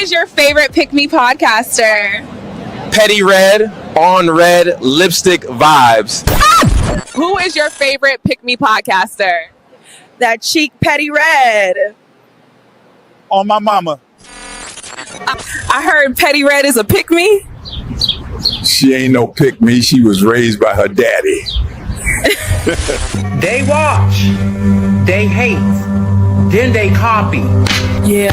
is your favorite Pick Me podcaster? Petty Red, on red, lipstick vibes. Who is your favorite Pick Me podcaster? That cheek Petty Red. On my mama. I heard Petty Red is a Pick Me. She ain't no pick me. She was raised by her daddy. They watch, they hate, then they copy. Yeah.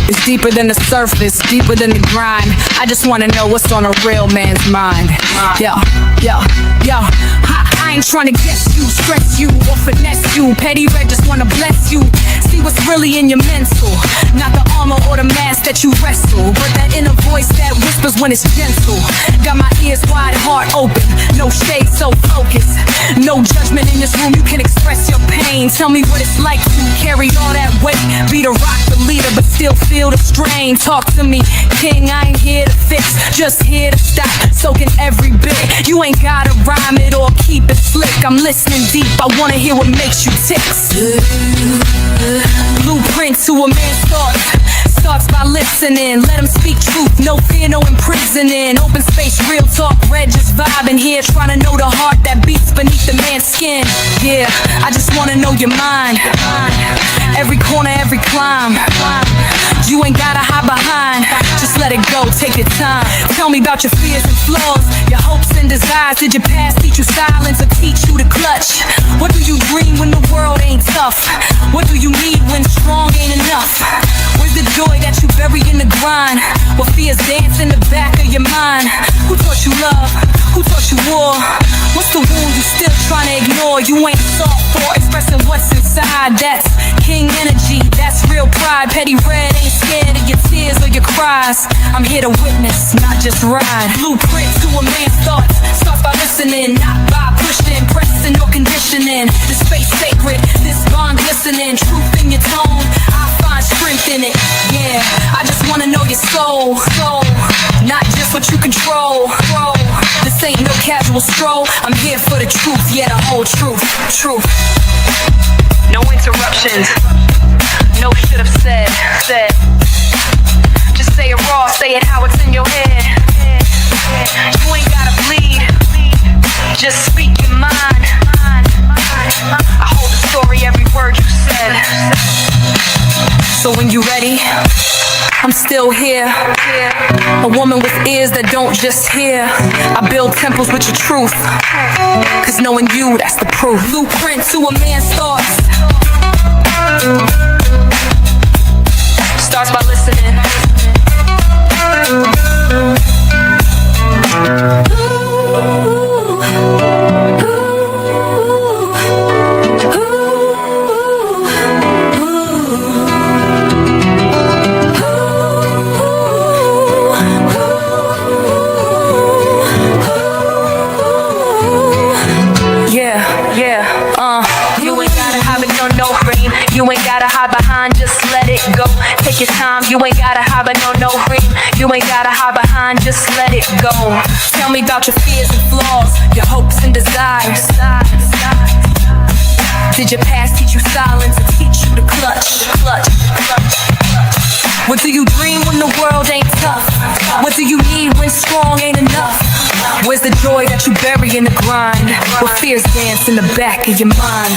It's deeper than the surface, deeper than the grind. I just wanna know what's on a real man's mind. Yeah. I ain't tryna guess you, stress you, or finesse you. Petty Red just wanna bless you. See what's really in your mental. Not the armor or the mask that you wrestle, but that inner voice that whispers when it's gentle. Got my ears wide, heart open, no shade, so focused. No judgment in this room, you can express your pain. Tell me what it's like to carry all that weight. Be the rock, the leader, but still feel the strain. Talk to me, king, I ain't here to fix, just here to stop, soaking every bit. You ain't gotta rhyme it or keep it slick. I'm listening deep, I wanna hear what makes you tick. Blueprint to a man's thoughts starts by listening. Let him speak truth, no fear, no imprisoning. Open space, real talk, red just vibing here, trying to know the heart that beats beneath the man's skin. Yeah, I just wanna know your mind. Every corner, every climb. You ain't gotta hide behind, just let it go, take your time. Tell me about your fears and flaws, your hopes and desires. Did your past teach you silence or teach you to clutch? What do you dream when the world ain't tough? What do you need when strong ain't enough? Where's the joy that you bury in the grind? What fears dance in the back of your mind? Who taught you love? Who taught you war? What's the wound you still trying to ignore? You ain't soft for expressing what's inside. That's king energy, that's real pride. Petty Red ain't scared of your tears or your cries. I'm here to witness, not just ride. Blueprint to a man's thoughts starts by listening, not by pushing, pressing or conditioning. The space sacred, this bond glistening. Truth in your tone, I find strength in it. Yeah, I just wanna know your soul, not just what you control. This ain't no casual stroll. I'm here for the truth, yeah, the whole truth. No interruptions, no should have said. Just say it raw, say it how it's in your head. You ain't gotta bleed, just speak your mind. I hold the story, every word you said. So when you ready, I'm still here. A woman with ears that don't just hear. I build temples with your truth, cause knowing you, that's the proof. Blueprint to a man's thoughts starts by listening. You ain't gotta hide it, no frame. You ain't gotta hide behind, just let it go. Take your time, you ain't gotta hide it, no frame. You ain't gotta hide behind, just let it go. Tell me about your fears and flaws, your hopes and desires. Did your past teach you silence or teach you to clutch? What do you dream when the world ain't tough? What do you need when strong ain't enough? Where's the joy that you bury in the grind? What fears dance in the back of your mind?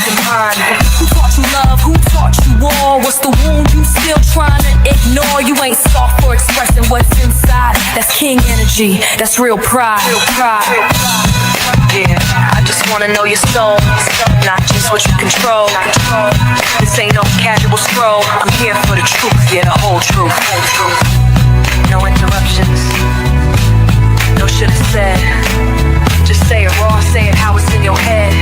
Who taught you love? Who taught you war? What's the wound you still trying to ignore? You ain't soft for expressing what's inside. That's king energy, that's real pride. Yeah, I just wanna know your soul, not just what you control. This ain't no casual stroll. I'm here for the truth, yeah, the whole truth. No interruptions, no should have said. Just say it raw, say it how it's in your head.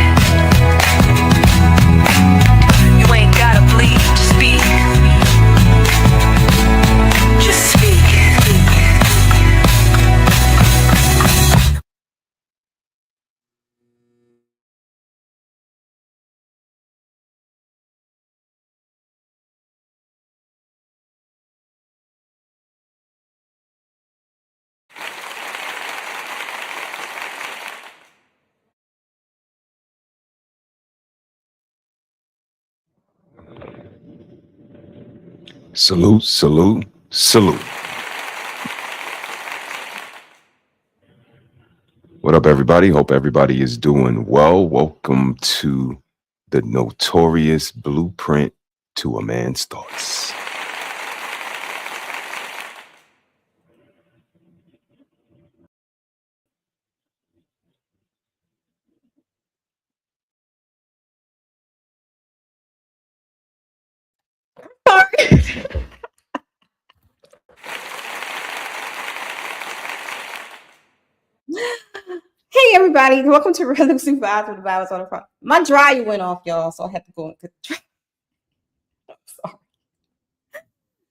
You ain't gotta bleed, just speak. Just speak. Salute, salute, salute. What up, everybody? Hope everybody is doing well. Welcome to the notorious Blueprint to a Man's Thoughts. Hey everybody, welcome to Realistic Vibes with the Vibes on the front. My dryer went off, y'all, so I had to go and get the dryer. I'm sorry.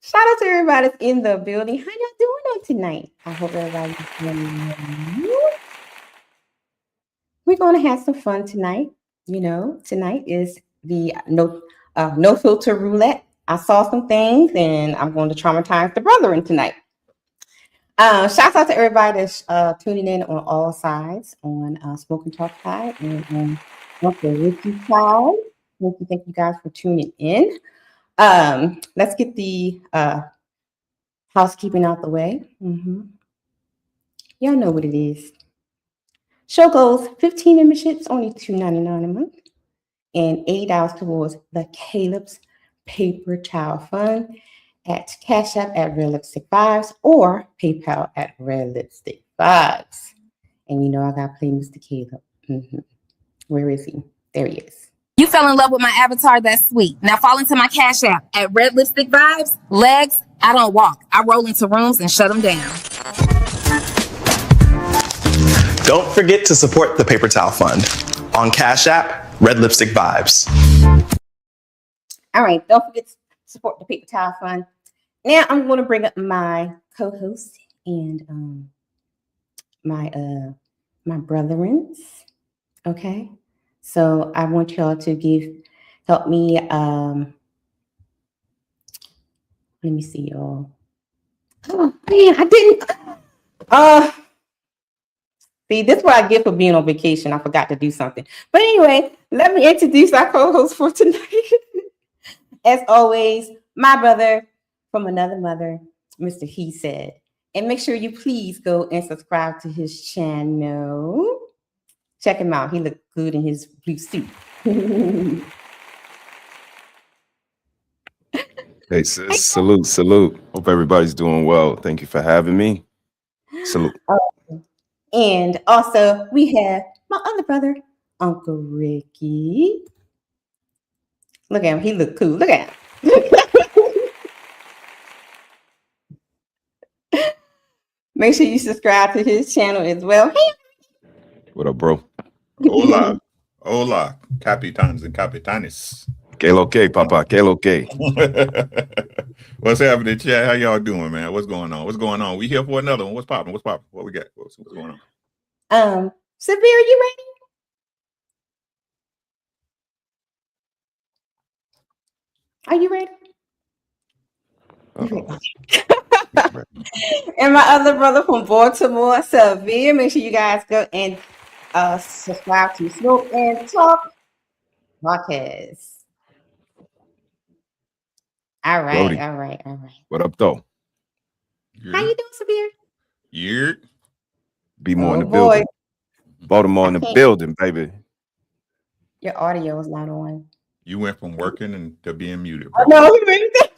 Shout out to everybody that's in the building. How y'all doing on tonight? I hope everybody's doing well. We're gonna have some fun tonight. You know, tonight is the no filter roulette. I saw some things and I'm going to traumatize the brethren tonight. Shout out to everybody that's tuning in on all sides on Smoking Talk side and on the Ricky side. Thank you guys for tuning in. Let's get the housekeeping out the way. Y'all know what it is. Show goes 15 memberships, only $2.99 a month, and $8 towards the Caleb's Paper Towel Fund at Cash App at Red Lipstick Vibes or PayPal at Red Lipstick Vibes. And you know I gotta play Mr. Caleb. Where is he? There he is. You fell in love with my avatar, that's sweet. Now fall into my Cash App at Red Lipstick Vibes. Legs, I don't walk. I roll into rooms and shut them down. Don't forget to support the Paper Towel Fund on Cash App, Red Lipstick Vibes. All right, don't forget to support the Paper Towel Fund. Now I'm going to bring up my co-host and my brethrens. Okay, so I want y'all to help me. Let me see, y'all. Oh man, I didn't. See, this is what I get for being on vacation. I forgot to do something. But anyway, let me introduce our co-host for tonight. As always, my brother from another mother, Mr. He Said. And make sure you please go and subscribe to his channel. Check him out. He looked good in his blue suit. Hey, sis, salute, salute. Hope everybody's doing well. Thank you for having me. Salute. And also, we have my other brother, Uncle Ricky. Look at him. He look cool. Look at him. Make sure you subscribe to his channel as well. What up, bro? Hola. Hola. Capitans and capitanes. Que lo que, papa? Que lo que? What's happening, chat? How y'all doing, man? What's going on? What's going on? We here for another one. What's popping? What's popping? What we got? What's going on? Severe, you ready? Are you ready? And my other brother from Baltimore, Severe. Make sure you guys go and subscribe to Smoke and Talk podcast. All right, Brody. all right. What up, though? How you doing, Severe? Yeah. Be more in the boy. building. Baltimore in the building, baby. Your audio is not on. You went from working and to being muted. Oh, no, he made it.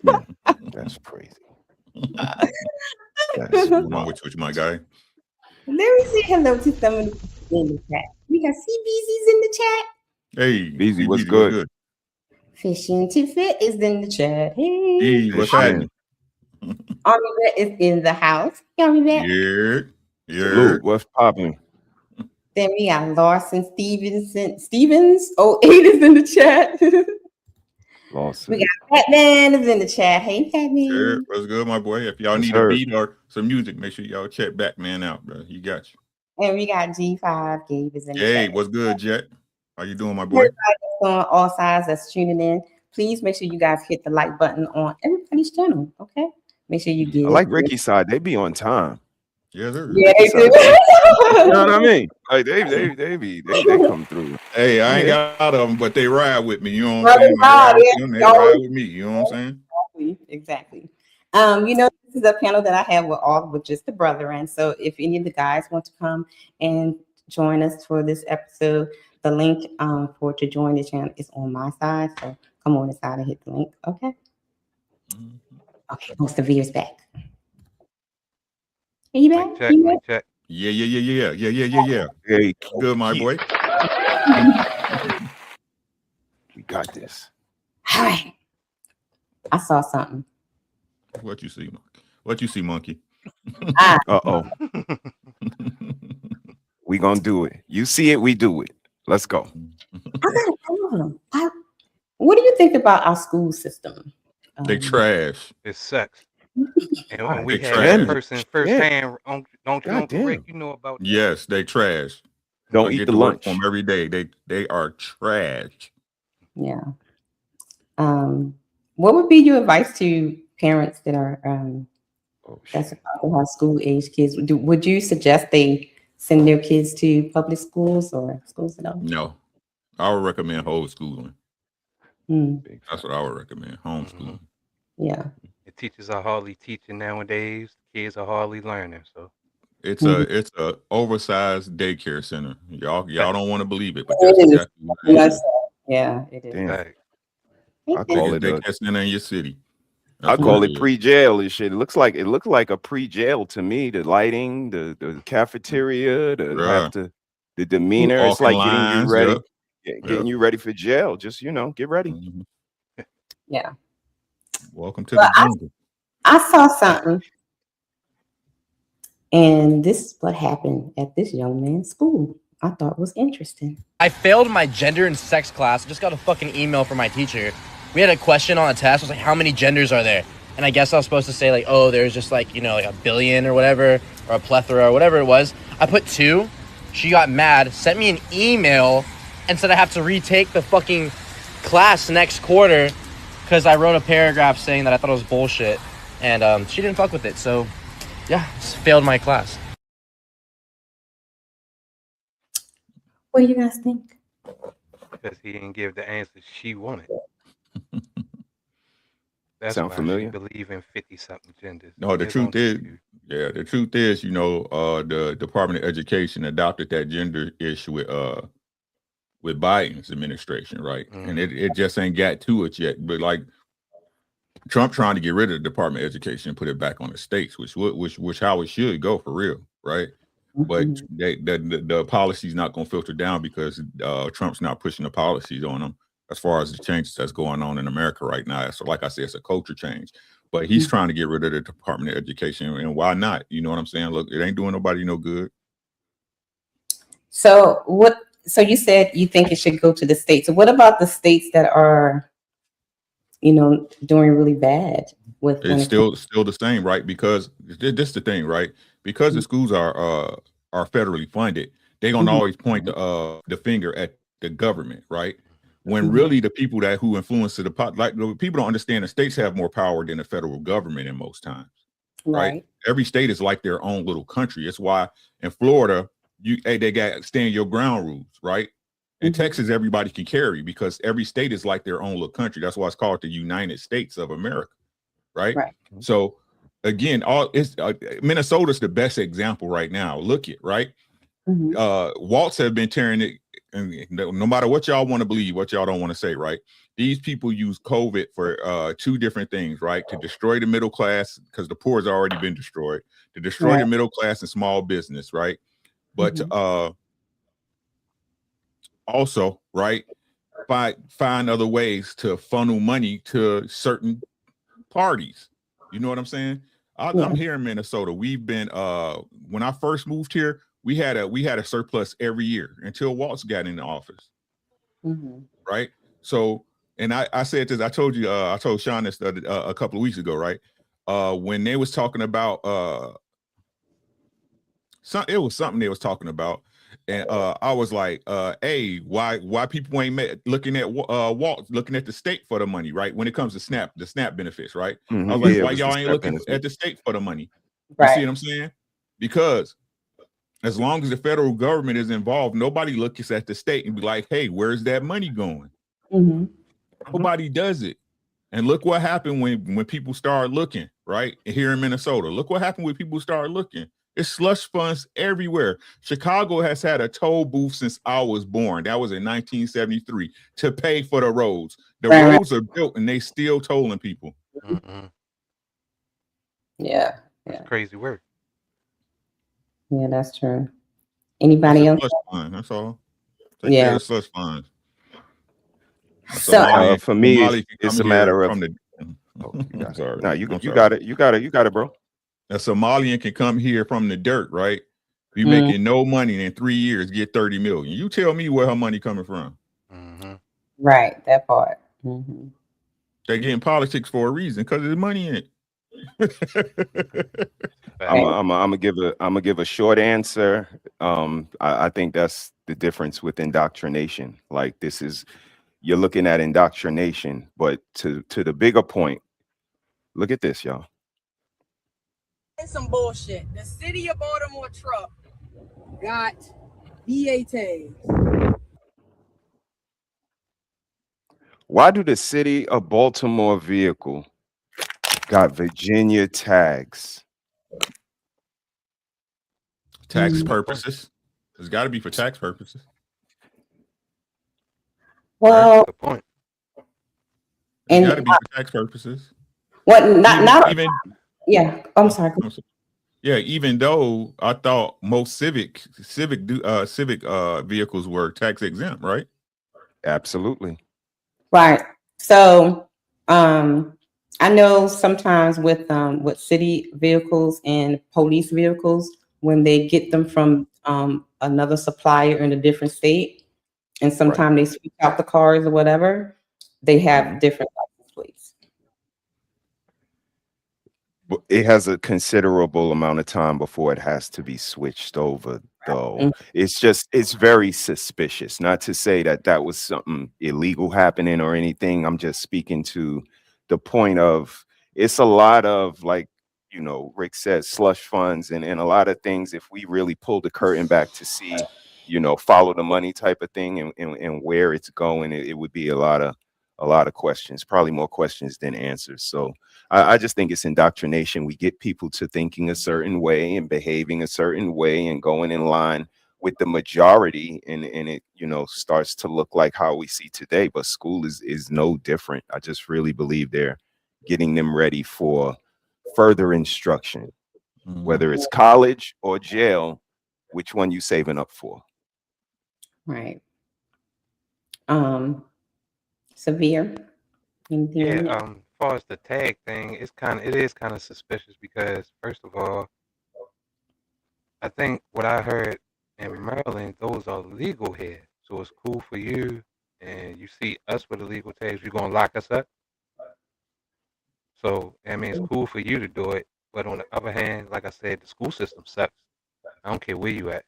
That's crazy. What's wrong with you, my guy? Let me say hello to some of the people in the chat. We got CBZ's in the chat. Hey, BZ, what's good? Fishing to Fit is in the chat. Hey, Hey, what's happening? Army Vet is in the house. Army Vet. Yeah. Salute, what's popping? Then we got Larson Stevens. 08 is in the chat. Lawson. We got Batman is in the chat. Hey, Batman. Yeah, what's good, my boy? If y'all Yes, need sir. a beat or some music, make sure y'all check Batman out, bro. He got you. And we got G5 Gabe is in the Hey, chat. what's good, Jet? How you doing, my boy? Everybody that's on all sides that's tuning in, please make sure you guys hit the like button on everybody's channel. Okay, make sure you get. I like Ricky's side. They be on time. Yes, sir. Yeah, they do. You know what I mean? Like they come through. Hey, I ain't got out of them, but they ride with me. You know what Well, I'm saying? they ride, They ride with me. You know what I'm saying? exactly. This is a panel that I have with just the brethren. So if any of the guys want to come and join us for this episode, the link to join the channel is on my side. So come on inside and hit the link. Okay. Okay. Mr. Veer's back. Are you back? Check, You back? check. Yeah. Hey, Good, my boy. we got this. All right. I saw something. What you see, Monkey? What you see, Monkey? Uh-oh. We gonna do it. You see it, we do it. Let's go. I got a problem. What do you think about our school system? They trash. It sucks. And when we They had trash. that person firsthand, don't correct, you know about that. Yes, they trash. Don't I eat get the to work lunch. for 'em every day. They are trash. Yeah. What would be your advice to parents that are that's about to have school age kids? Would you suggest they send their kids to public schools or schools at all? No, I would recommend homeschooling. Mm, That's what I would recommend. Homeschooling. yeah. The teachers are hardly teaching nowadays. Kids are hardly learning. So It's a oversized daycare center. Y'all don't want to believe it, but It that's is. exactly what it is. Yeah, it is. Damn. like, I call Biggest it a, daycare center in your city. I That's call what it is. pre-jail and shit. It looks like a pre-jail to me. The lighting, the cafeteria, the demeanor. It's Walking like getting lines, you ready, yep. getting you ready for jail. Just get ready. Mhm. Yeah. Welcome to the jungle. I saw something. And this is what happened at this young man's school. I thought was interesting. I failed my gender and sex class. I just got a fucking email from my teacher. We had a question on a test. It was like, how many genders are there? And I guess I was supposed to say like, oh, there's just like, like a billion or whatever, or a plethora or whatever it was. I put 2. She got mad, sent me an email and said I have to retake the fucking class next quarter because I wrote a paragraph saying that I thought it was bullshit. And she didn't fuck with it. So yeah, just failed my class. What do you guys think? because he didn't give the answers she wanted. That's Sound why familiar? she believe in 50-something genders. No, the It's truth on is, you. yeah, the truth is, the Department of Education adopted that gender issue with Biden's administration, right? And it just ain't got to it yet. But like Trump trying to get rid of the Department of Education and put it back on the states, which how it should go for real, right? But the policy's not going to filter down because Trump's not pushing the policies on them as far as the changes that's going on in America right now. So like I said, it's a culture change. But he's trying to get rid of the Department of Education, and why not? You know what I'm saying? Look, it ain't doing nobody no good. So what? So you said you think it should go to the states. So what about the states that are, doing really bad with? It's still the same, right? Because this is the thing, right? Because the schools are federally funded, they're gonna always point the finger at the government, right? When really the people who influence the people don't understand the states have more power than the federal government in most times, right? Every state is like their own little country. It's why in Florida, they got stand your ground rules, right? In Texas, everybody can carry because every state is like their own little country. That's why it's called the United States of America, right? So again, Minnesota's the best example right now. Look at right. Waltz have been tearing it, and no matter what y'all want to believe, what y'all don't want to say, right? These people use COVID for two different things, right? To destroy the middle class because the poor has already been destroyed. To destroy the middle class and small business, right? But also, right, find other ways to funnel money to certain parties. You know what I'm saying? I'm here in Minnesota. We've been when I first moved here, we had a surplus every year until Waltz got in the office. Right. So, and I said this, I told Sean this a couple of weeks ago, right? When they was talking about it was something they was talking about. And I was like, hey, why people ain't looking at Waltz, looking at the state for the money, right? When it comes to the SNAP benefits, right? I was like, why y'all ain't looking at the state for the money? You see what I'm saying? Because as long as the federal government is involved, nobody looks at the state and be like, hey, where's that money going? Nobody does it. And look what happened when people start looking, right? Here in Minnesota. Look what happened when people start looking. It's slush funds everywhere. Chicago has had a toll booth since I was born. That was in 1973 to pay for the roads. The roads are built and they still tolling people. Yeah. It's crazy work. Yeah, that's true. Anybody else? Slush fund, that's all. Take care of slush funds. So for me, Somali can it's come a matter here of. from the. I'm sorry. No, you I'm sorry. got it. You got it. You got it, bro. A Somalian can come here from the dirt, right? Be making no money and in 3 years get 30 million. You tell me where her money coming from. Right, that part. They get in politics for a reason because there's money in it. I'm gonna give a short answer. I think that's the difference with indoctrination. Like you're looking at indoctrination, but to the bigger point, look at this, y'all. Some bullshit. The city of Baltimore truck got VA tags. Why do the city of Baltimore vehicle got Virginia tags? Tax purposes. It's got to be for tax purposes. Well, good point. It's got to be for tax purposes. What? Not even. Yeah, I'm sorry. Yeah, even though I thought most civic vehicles were tax exempt, right? Absolutely. Right. So, I know sometimes with city vehicles and police vehicles, when they get them from another supplier in a different state, and sometimes they switch out the cars or whatever, they have different license plates. It has a considerable amount of time before it has to be switched over, though. It's very suspicious. Not to say that was something illegal happening or anything. I'm just speaking to the point of it's a lot of, like, Rick says, slush funds and a lot of things. If we really pull the curtain back to see, follow the money type of thing and where it's going, it would be a lot of questions, probably more questions than answers. So I just think it's indoctrination. We get people to thinking a certain way and behaving a certain way and going in line with the majority, and it starts to look like how we see today. But school is no different. I just really believe they're getting them ready for further instruction, whether it's college or jail. Which one you saving up for? Right. Severe. Yeah, as far as the tag thing, it is kind of suspicious because first of all, I think what I heard in Maryland, those are legal here. So it's cool for you, and you see us with illegal tags, you're gonna lock us up. So I mean, it's cool for you to do it, but on the other hand, like I said, the school system sucks. I don't care where you at.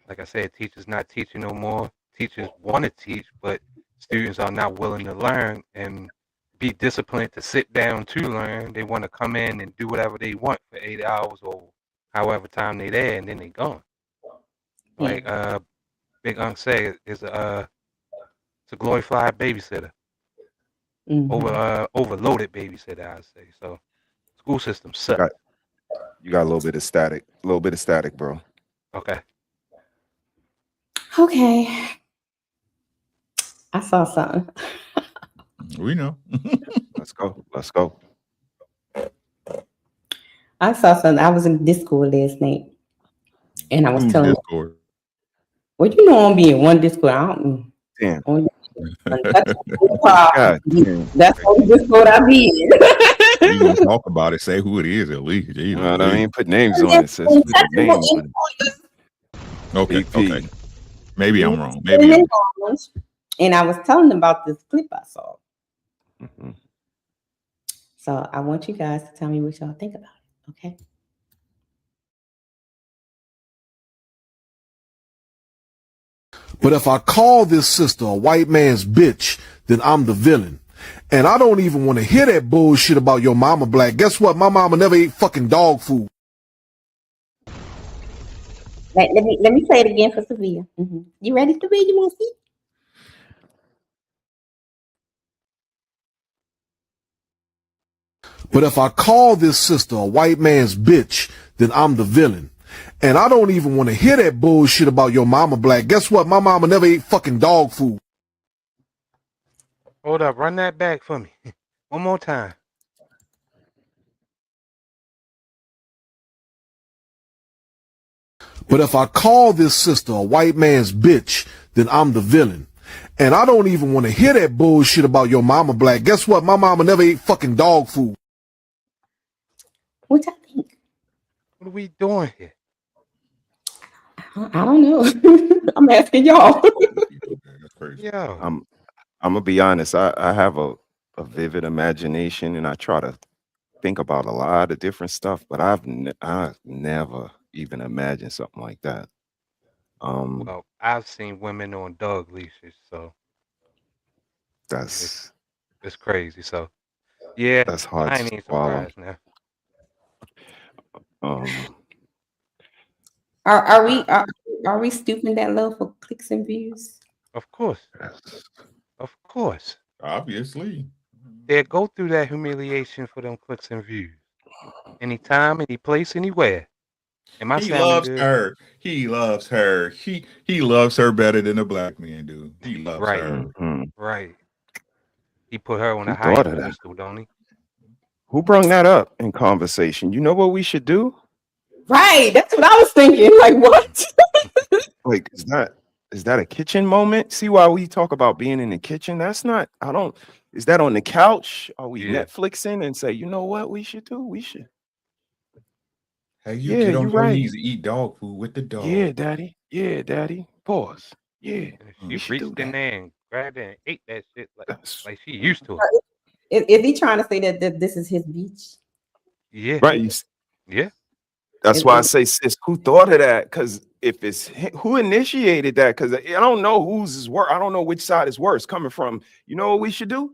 Like I said, teachers not teaching no more. Teachers want to teach, but students are not willing to learn and be disciplined to sit down to learn. They want to come in and do whatever they want for 8 hours or however time they there, and then they gone. Like Big Unc said, it's a glorified babysitter, overloaded babysitter, I'd say. So school system sucks. You got a little bit of static, bro. Okay. Okay. I saw something. We know. Let's go. I saw something. I was in Discord last night, and I was telling. Discord? Well, you know, I'm being one Discord. I don't. Damn. That's the only Discord I be in. You gonna talk about it? Say who it is at least. You know what I mean? Put names on it. Says put names on it. Okay. Maybe I'm wrong. And I was telling them about this clip I saw. So I want you guys to tell me what y'all think about it. Okay. But if I call this sister a white man's bitch, then I'm the villain. And I don't even want to hear that bullshit about your mama black. Guess what? My mama never ate fucking dog food. Let me say it again for Sevilla. You ready, Sevilla? You want to see? But if I call this sister a white man's bitch, then I'm the villain. And I don't even want to hear that bullshit about your mama black. Guess what? My mama never ate fucking dog food. Hold up, run that back for me. One more time. But if I call this sister a white man's bitch, then I'm the villain. And I don't even want to hear that bullshit about your mama black. Guess what? My mama never ate fucking dog food. What I think? What are we doing here? I don't know. I'm asking y'all. Yo. I'm gonna be honest. I have a vivid imagination, and I try to think about a lot of different stuff, but I've never even imagined something like that. Well, I've seen women on dog leashes, so that's it's crazy. So yeah, that's hard I to ain't even swallow. surprised now. Are we stooping that low for clicks and views? Of course. Of course. Obviously. They go through that humiliation for them clicks and views. Anytime, any place, anywhere. Am I He sounding loves good? her. He loves her. He loves her better than a black man do. He loves Right. her. Right. He put her on a Who higher thought of that? pedestal, don't he? Who brought that up in conversation? You know what we should do? Right. That's what I was thinking. Like, what? Like, is that a kitchen moment? See why we talk about being in the kitchen? That's not. Is that on the couch? Are we Netflixing and say, you know what we should do? We should. Hey, you get on your knees and eat dog food with the dog. Yeah, daddy. Yeah, daddy. Pause. Yeah. She reached in there and grabbed it and ate that shit like she used to. Is he trying to say that this is his beach? Yeah. Right. Yeah. That's why I say, sis, who thought of that? Because if it's who initiated that, because I don't know whose is worse. I don't know which side is worse coming from. You know what we should do?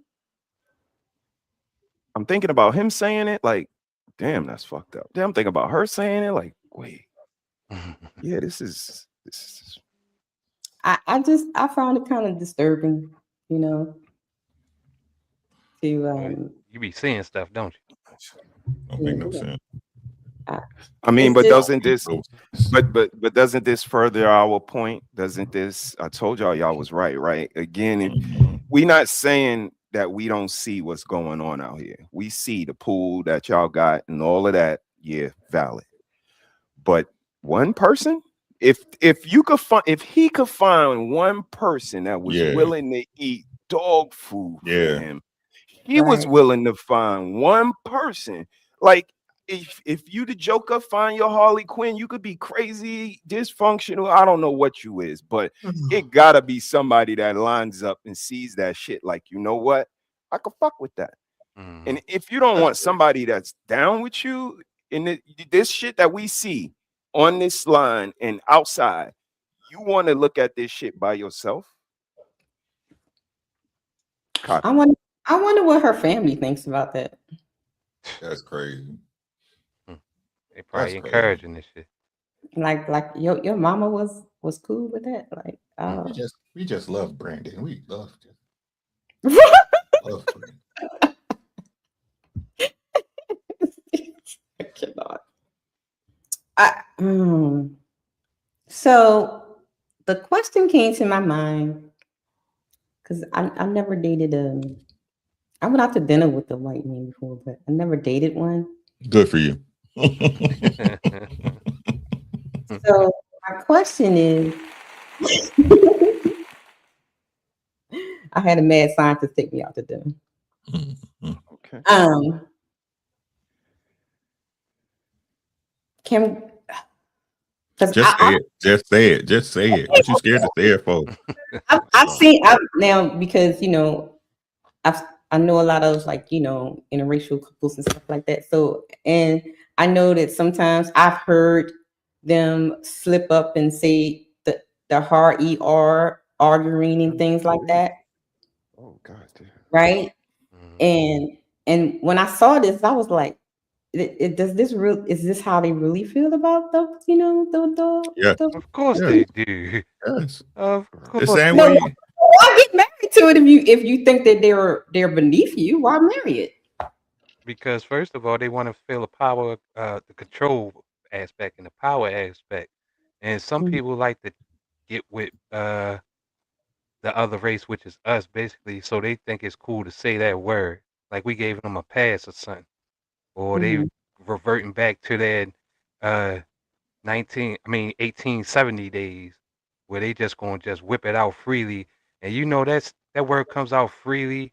I'm thinking about him saying it like, damn, that's fucked up. Then I'm thinking about her saying it like, wait, yeah, this is. I found it kind of disturbing, you know. To You be seeing stuff, don't you? Don't make no sense. I mean, but doesn't this, but doesn't this further our point? Doesn't this? I told y'all was right? Again, we not saying that we don't see what's going on out here. We see the pool that y'all got and all of that. Yeah, valid. But one person, if he could find one person that was willing to eat dog food for him, he was willing to find one person. Like, if you the Joker, find your Harley Quinn, you could be crazy, dysfunctional. I don't know what you is, but it gotta be somebody that lines up and sees that shit. Like, you know what? I could fuck with that. And if you don't want somebody that's down with you in this shit that we see on this line and outside, you want to look at this shit by yourself. I wonder what her family thinks about that. That's crazy. They probably encouraging this shit. Like your mama was cool with that. Like, we just love Brandon. We love him. Love Brandon. I cannot. So the question came to my mind because I never dated I went out to dinner with a white man before, but I never dated one. Good for you. So my question is, I had a mad scientist take me out to dinner. Okay. Just say it. Just say it. What you scared to say it for? I've seen now because I know a lot of interracial couples and stuff like that. So, and I know that sometimes I've heard them slip up and say the hard ER arguing and things like that. Oh God, dude. Right. And when I saw this, I was like, is this how they really feel about Of course they do. Yes. Of course. The same way. Why get married to it if you think that they're beneath you? Why marry it? Because first of all, they want to feel the power, the control aspect and the power aspect, and some people like to get with the other race, which is us, basically. So they think it's cool to say that word, like we gave them a pass or something, or they reverting back to their 1870 days, where they just gonna just whip it out freely, and you know that word comes out freely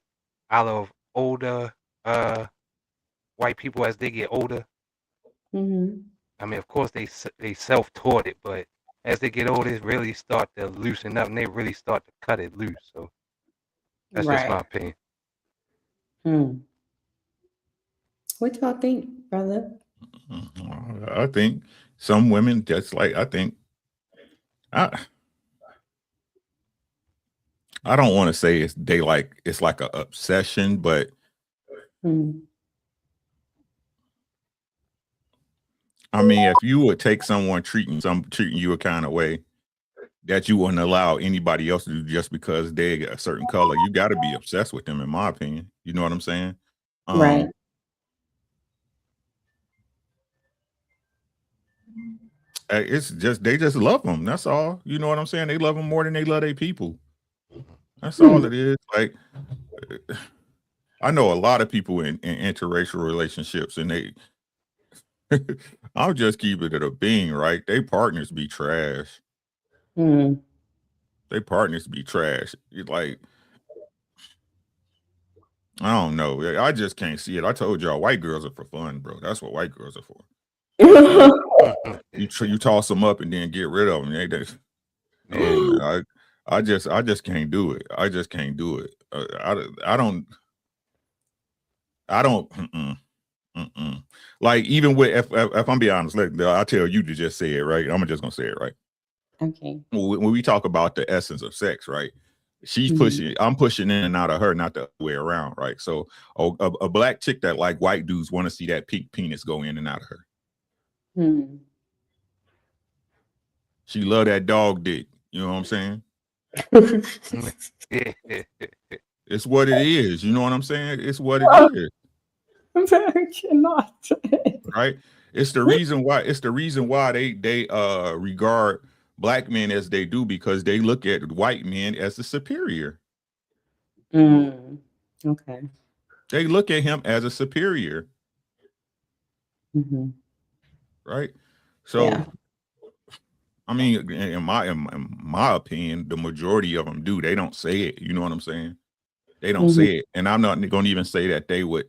out of older white people as they get older. I mean, of course they self-taught it, but as they get older, it really start to loosen up, and they really start to cut it loose. So that's just my opinion. What y'all think, brother? I think some women just like I don't want to say it's like an obsession, but I mean, if you would take someone treating you a kind of way that you wouldn't allow anybody else to do just because they a certain color, you got to be obsessed with them, in my opinion. You know what I'm saying? Right. It's just they just love them. That's all. You know what I'm saying? They love them more than they love their people. That's all it is. Like, I know a lot of people in interracial relationships, and they. I'll just keep it at a being, right? They partners be trash. They partners be trash. Like, I don't know. I just can't see it. I told y'all, white girls are for fun, bro. That's what white girls are for. You toss them up and then get rid of them. I just can't do it. I just can't do it. I don't. Like, even with if I'm being honest, I tell you to just say it, right? I'm just gonna say it, right? Okay. When we talk about the essence of sex, right? She's pushing, I'm pushing in and out of her, not the other way around, right? So a black chick that like white dudes want to see that pink penis go in and out of her. She love that dog dick. You know what I'm saying? It's what it is. You know what I'm saying? It's what it is. I cannot. Right? It's the reason why they regard black men as they do, because they look at white men as the superior. Okay. They look at him as a superior. Right? So yeah. I mean, in my opinion, the majority of them do. They don't say it. You know what I'm saying? They don't say it. And I'm not going to even say that they would,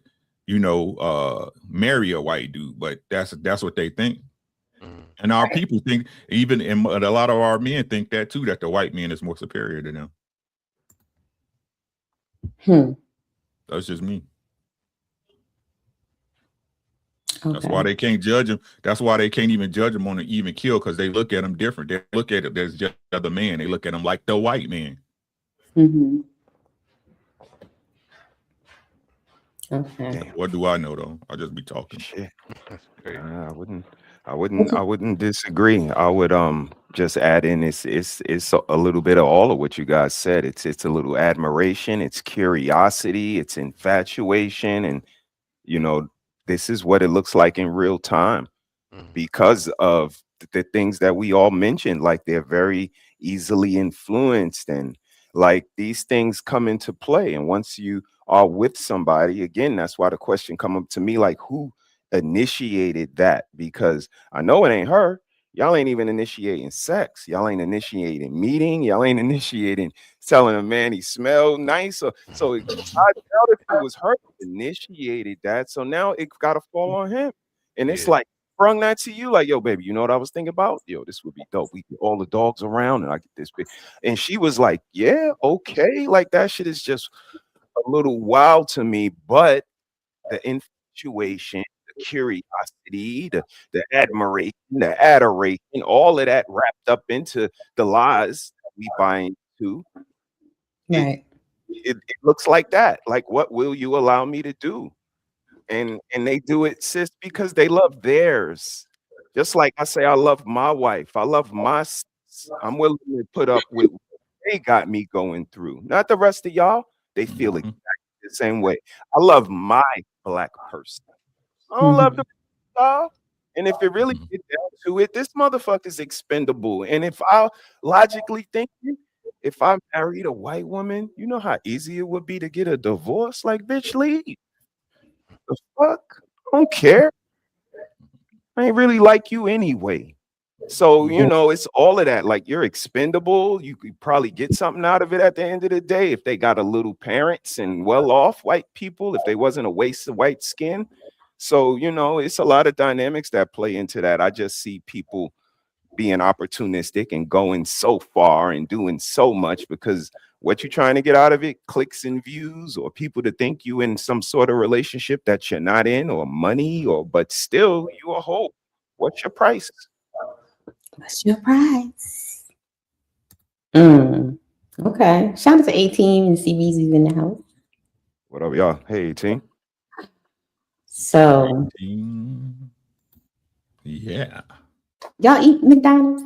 marry a white dude, but that's what they think. And our people think, even in a lot of our men think that too, that the white man is more superior to them. That's just me. Okay. That's why they can't judge him. That's why they can't even judge him on an even kill, because they look at him different. They look at it as just another man. They look at him like the white man. Okay. What do I know though? I just be talking. Shit. I wouldn't disagree. I would just add in it's a little bit of all of what you guys said. It's a little admiration, it's curiosity, it's infatuation, and this is what it looks like in real time because of the things that we all mentioned. Like, they're very easily influenced, and like these things come into play. And once you are with somebody, again, that's why the question come up to me, like, who initiated that? Because I know it ain't her. Y'all ain't even initiating sex. Y'all ain't initiating meeting. Y'all ain't initiating telling a man he smelled nice. So I doubt if it was her that initiated that. So now it got to fall on him. And it's like, sprung that to you, like, yo, baby, you know what I was thinking about? Yo, this would be dope. We get all the dogs around and I get this big. And she was like, yeah, okay. Like, that shit is just a little wild to me. But the infatuation, the curiosity, the admiration, the adoration, all of that wrapped up into the lies that we buy into. Right. It looks like that. Like, what will you allow me to do? And they do it, sis, because they love theirs. Just like I say, I love my wife. I love my sis. I'm willing to put up with what they got me going through. Not the rest of y'all. They feel exactly the same way. I love my black person. I don't love the dog. And if it really gets down to it, this motherfucker's expendable. And if I logically thinking, if I married a white woman, you know how easy it would be to get a divorce? Like, bitch, leave. The fuck? I don't care. I ain't really like you anyway. So, you know, it's all of that. Like, you're expendable. You could probably get something out of it at the end of the day if they got a little parents and well-off white people, if they wasn't a waste of white skin. So, you know, it's a lot of dynamics that play into that. I just see people being opportunistic and going so far and doing so much because what you're trying to get out of it, clicks and views, or people to think you in some sort of relationship that you're not in, or money, or but still you a hoe. What's your price? What's your price? Okay. Shout out to 18 and CBZ in the house. What up, y'all? Hey, 18. So, yeah. Y'all eat McDonald's?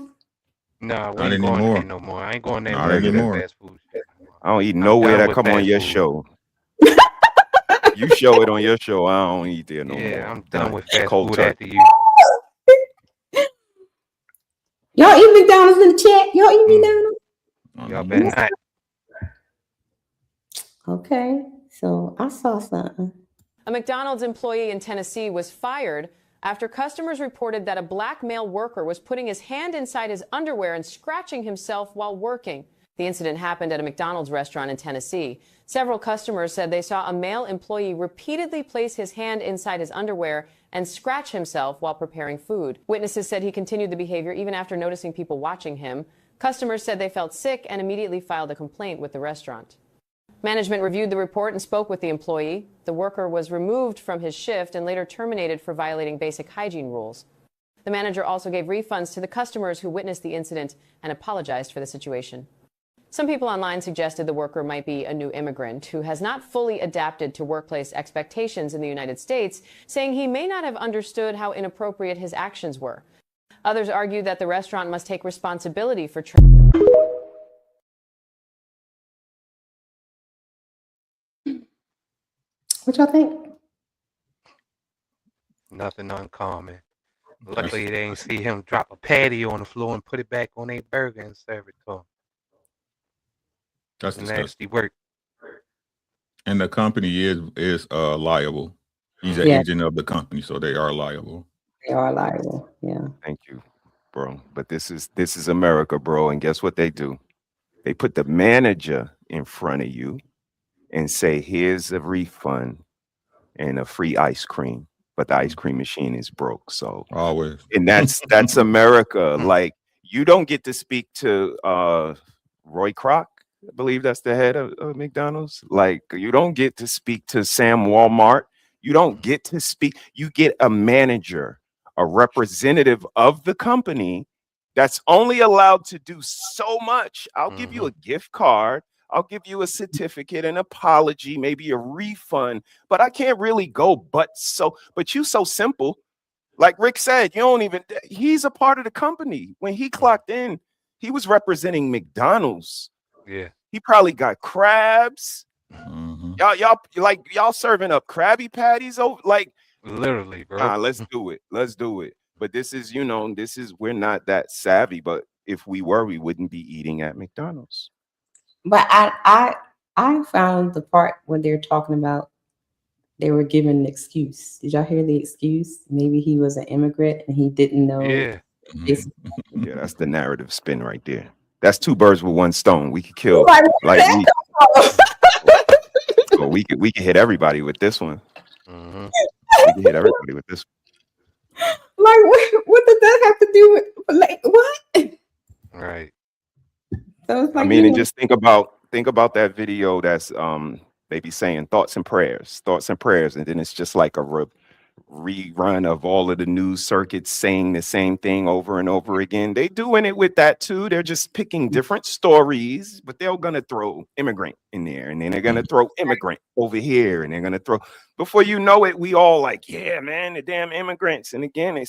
Nah, we Not ain't going anymore. there no more. I ain't going there Not regular anymore. fast food shit. I don't eat nowhere done that with come on fast your food. show. You show it on your show. I don't eat there no more. Yeah, I'm done with fast Cold food turkey. after you. Y'all eat McDonald's in the chat? Y'all eat McDonald's? Y'all better not. Okay. So, I saw something. A McDonald's employee in Tennessee was fired after customers reported that a black male worker was putting his hand inside his underwear and scratching himself while working. The incident happened at a McDonald's restaurant in Tennessee. Several customers said they saw a male employee repeatedly place his hand inside his underwear and scratch himself while preparing food. Witnesses said he continued the behavior even after noticing people watching him. Customers said they felt sick and immediately filed a complaint with the restaurant. Management reviewed the report and spoke with the employee. The worker was removed from his shift and later terminated for violating basic hygiene rules. The manager also gave refunds to the customers who witnessed the incident and apologized for the situation. Some people online suggested the worker might be a new immigrant who has not fully adapted to workplace expectations in the United States, saying he may not have understood how inappropriate his actions were. Others argued that the restaurant must take responsibility for What y'all think? Nothing uncommon. Luckily, they ain't see him drop a patty on the floor and put it back on a burger and serve it to him. That's Nasty disgusting. work. And the company is liable. He's an Yeah. agent of the company, so they are liable. They are liable. Yeah. Thank you, bro. But this is America, bro. And guess what they do? They put the manager in front of you and say, here's a refund and a free ice cream. But the ice cream machine is broke. So always. And that's America. Like, you don't get to speak to Roy Kroc. I believe that's the head of McDonald's. Like, you don't get to speak to Sam Walmart. You don't get to speak. You get a manager, a representative of the company that's only allowed to do so much. I'll give you a gift card. I'll give you a certificate, an apology, maybe a refund, but I can't really go. But you so simple. Like Rick said, you don't even, he's a part of the company. When he clocked in, he was representing McDonald's. Yeah. He probably got crabs. Y'all serving up Krabby Patties over, like, literally, bro. Let's do it. Let's do it. But this is, we're not that savvy. But if we were, we wouldn't be eating at McDonald's. But I found the part where they're talking about they were given an excuse. Did y'all hear the excuse? Maybe he was an immigrant and he didn't know. Yeah. Yeah, that's the narrative spin right there. That's two birds with one stone. We could kill we could hit everybody with this one. We could hit everybody with this one. Like, what does that have to do with, like, what? Right. So it's like, I mean, and just think about that video that's they be saying thoughts and prayers, and then it's just like a rerun of all of the news circuits saying the same thing over and over again. They doing it with that too. They're just picking different stories, but they're gonna throw immigrant in there, and then they're gonna throw immigrant over here, and they're gonna throw. Before you know it, we all like, yeah, man, the damn immigrants. And again,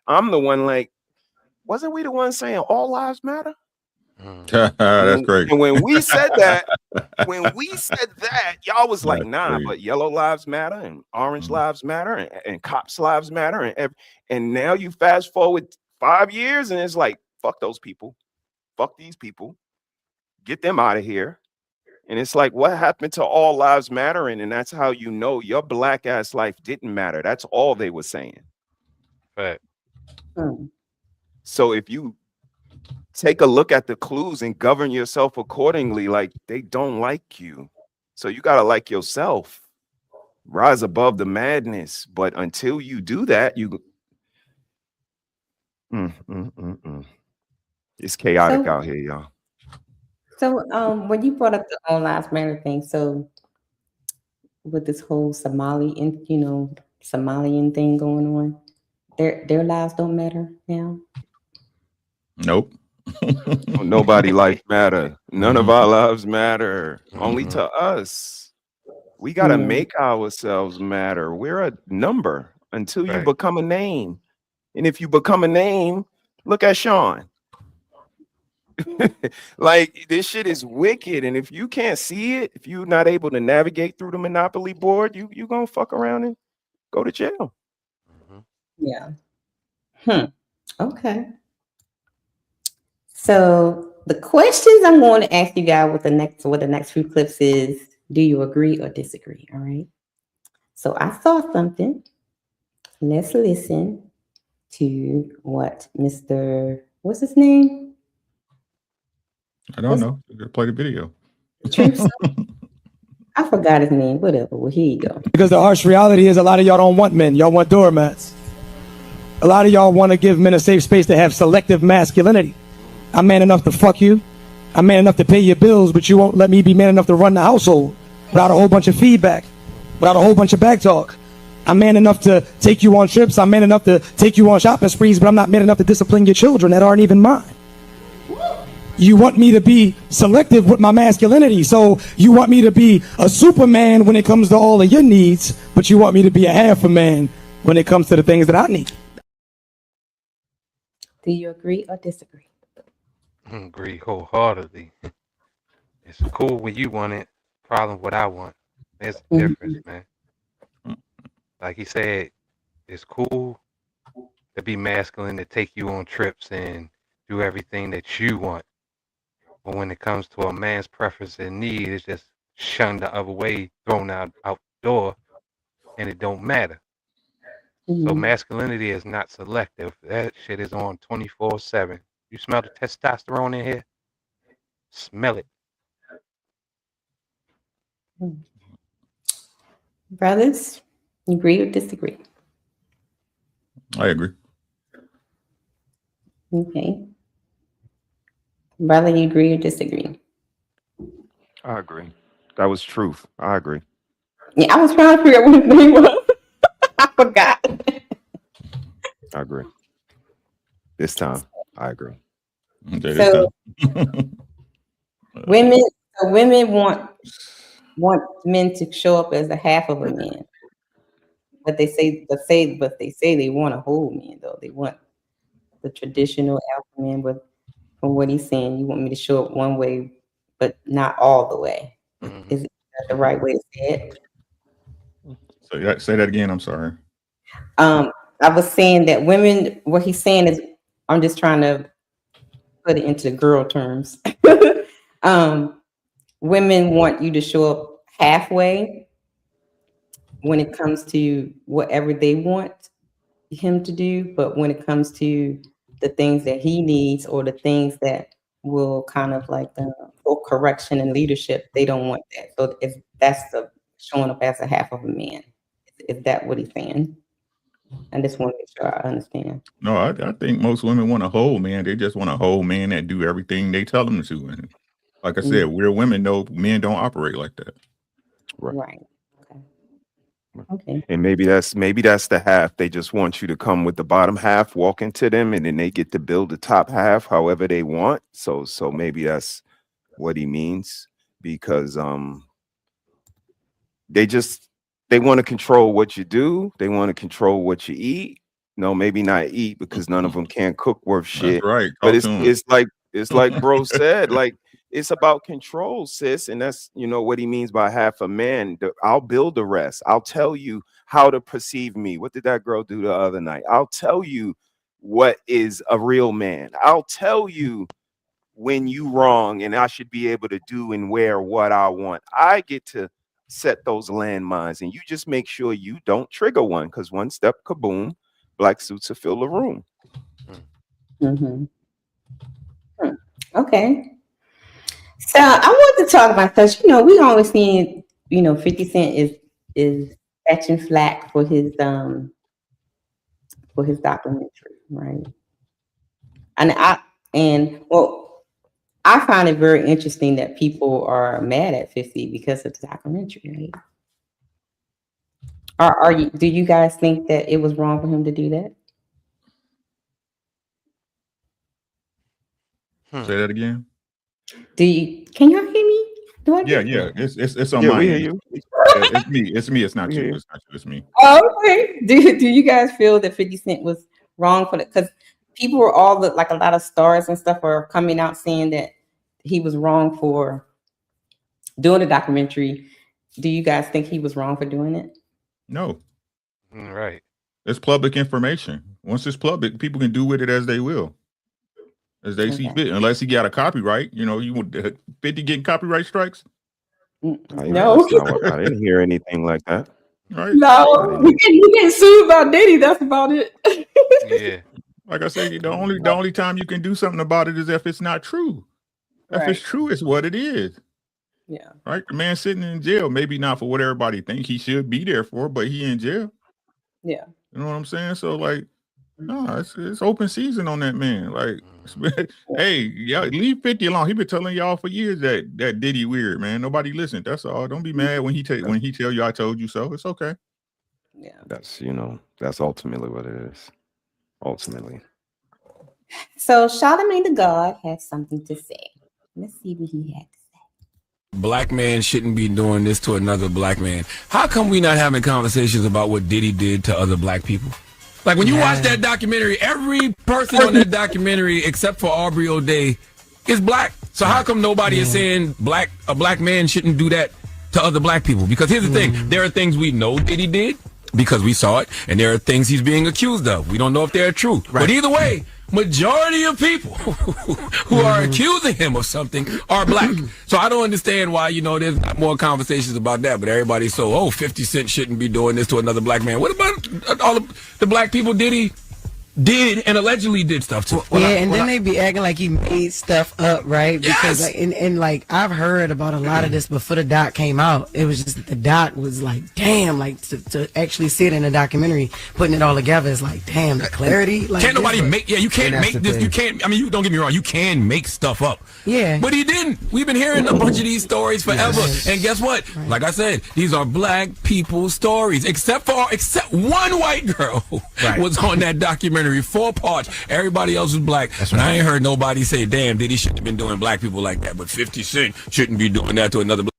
I'm the one like, wasn't we the one saying all lives matter? That's great. And when we said that, y'all was like, That's nah, great. but yellow lives matter and orange lives matter and cops lives matter. And now you fast forward 5 years and it's like, fuck those people. Fuck these people. Get them out of here. And it's like, what happened to all lives mattering? And that's how you know your black ass life didn't matter. That's all they were saying. Right. So if you take a look at the clues and govern yourself accordingly, like they don't like you. So you got to like yourself. Rise above the madness. But until you do that, you it's chaotic out here, y'all. So when you brought up the All Lives Matter thing, so with this whole Somalian thing going on, their lives don't matter now. Nope. Nobody life matter. None of our lives matter. Only to us. We got to make ourselves matter. We're a number until you become a name. And if you become a name, look at Sean. Like, this shit is wicked. And if you can't see it, if you're not able to navigate through the Monopoly board, you gonna fuck around and go to jail. Yeah. Okay. So the questions I'm going to ask you guys with the next few clips is, do you agree or disagree? All right. So I saw something. Let's listen to what Mr. What's his name? I don't know. Play the video. I forgot his name. Whatever. Well, here you go. Because the harsh reality is a lot of y'all don't want men. Y'all want doormats. A lot of y'all want to give men a safe space to have selective masculinity. I'm man enough to fuck you. I'm man enough to pay your bills, but you won't let me be man enough to run the household without a whole bunch of feedback, without a whole bunch of back talk. I'm man enough to take you on trips. I'm man enough to take you on shopping sprees, but I'm not man enough to discipline your children that aren't even mine. You want me to be selective with my masculinity, so you want me to be a superman when it comes to all of your needs, but you want me to be a half a man when it comes to the things that I need. Do you agree or disagree? Agree wholeheartedly. It's cool when you want it, problem what I want. There's a difference, man. Like he said, it's cool to be masculine, to take you on trips and do everything that you want. But when it comes to a man's preference and need, it's just shunned the other way, thrown out the door, and it don't matter. So masculinity is not selective. That shit is on 24/7. You smell the testosterone in here? Smell it. Brothers, agree or disagree? I agree. Okay. Brother, you agree or disagree? I agree. That was truth. I agree. Yeah, I was trying to figure out what his name was. I forgot. I agree. This time, I agree. So women want men to show up as a half of a man. But they say they want a whole man though. They want the traditional alpha man, but from what he's saying, you want me to show up one way, but not all the way. Is that the right way to say it? So say that again. I'm sorry. I was saying that women, what he's saying is, I'm just trying to put it into girl terms. Women want you to show up halfway when it comes to whatever they want him to do, but when it comes to the things that he needs or the things that will kind of like for correction and leadership, they don't want that. So if that's the showing up as a half of a man, is that what he's saying? I just want to make sure I understand. No, I think most women want a whole man. They just want a whole man that do everything they tell them to. And like I said, we're women know men don't operate like that. Right. Okay. And maybe that's the half. They just want you to come with the bottom half, walk into them, and then they get to build the top half however they want. So maybe that's what he means, because they want to control what you do. They want to control what you eat. No, maybe not eat, because none of them can cook worth shit. That's right. But it's It's like bro said, like it's about control, sis. And that's, you know, what he means by half a man. I'll build the rest. I'll tell you how to perceive me. What did that girl do the other night? I'll tell you what is a real man. I'll tell you when you wrong and I should be able to do and wear what I want. I get to set those landmines, and you just make sure you don't trigger one, because one step, kaboom, black suits will fill the room. Okay. So I want to talk about, because you know we always seeing, you know, 50 Cent is catching flack for his documentary, right? And I find it very interesting that people are mad at 50 because of the documentary, right? Do you guys think that it was wrong for him to do that? Say that again. Can y'all hear me? Yeah. It's on my we hear end. you. Yeah, it's me. It's not you. It's not you. It's me. Okay. Do you guys feel that 50 Cent was wrong for that? Because people were like a lot of stars and stuff are coming out saying that he was wrong for doing the documentary. Do you guys think he was wrong for doing it? No. Right. It's public information. Once it's public, people can do with it as they will, as they see fit, unless he got a copyright. You know, you want 50 getting copyright strikes? No, I didn't hear anything like that. Right? No, we get sued by Diddy. That's about it. Yeah. Like I said, the only time you can do something about it is if it's not true. If it's true, it's what it is. Yeah. Right. The man sitting in jail, maybe not for what everybody think he should be there for, but he in jail. Yeah. You know what I'm saying? So like, no, it's open season on that man. Like, hey, y'all leave 50 alone. He been telling y'all for years that Diddy weird, man. Nobody listened. That's all. Don't be mad when he tell you I told you so. It's okay. Yeah. That's, you know, that's ultimately what it is. Ultimately. So Charlamagne the God has something to say. Let's see what he had to say. Black man shouldn't be doing this to another black man. How come we not having conversations about what Diddy did to other black people? Like when you watch that documentary, every person on that documentary except for Aubrey O'Day is black. So how come nobody is saying a black man shouldn't do that to other black people? Because here's the thing, there are things we know Diddy did because we saw it, and there are things he's being accused of. We don't know if they're true. Right. But either way, majority of people who are accusing him of something are black. So I don't understand why, you know, there's not more conversations about that, but everybody's so, 50 Cent shouldn't be doing this to another black man. What about all of the black people Diddy did and allegedly did stuff to? Then they be acting like he made stuff up, right? Because like, and like I've heard about a lot of this before the doc came out. It was just that the doc was like, damn, like to actually see it in a documentary, putting it all together is like, damn, the clarity. Like, can't nobody make? Yeah, you can't make this. You can't. I mean, you don't get me wrong. You can make stuff up. Yeah, but he didn't. We've been hearing a bunch of these stories forever. Yes. And guess what? Right. Like I said, these are black people's stories. Except one white girl was on that documentary. 4 parts. Everybody else was black. And I ain't heard nobody say, damn, Diddy shouldn't have been doing black people like that. But 50 Cent shouldn't be doing that to another black.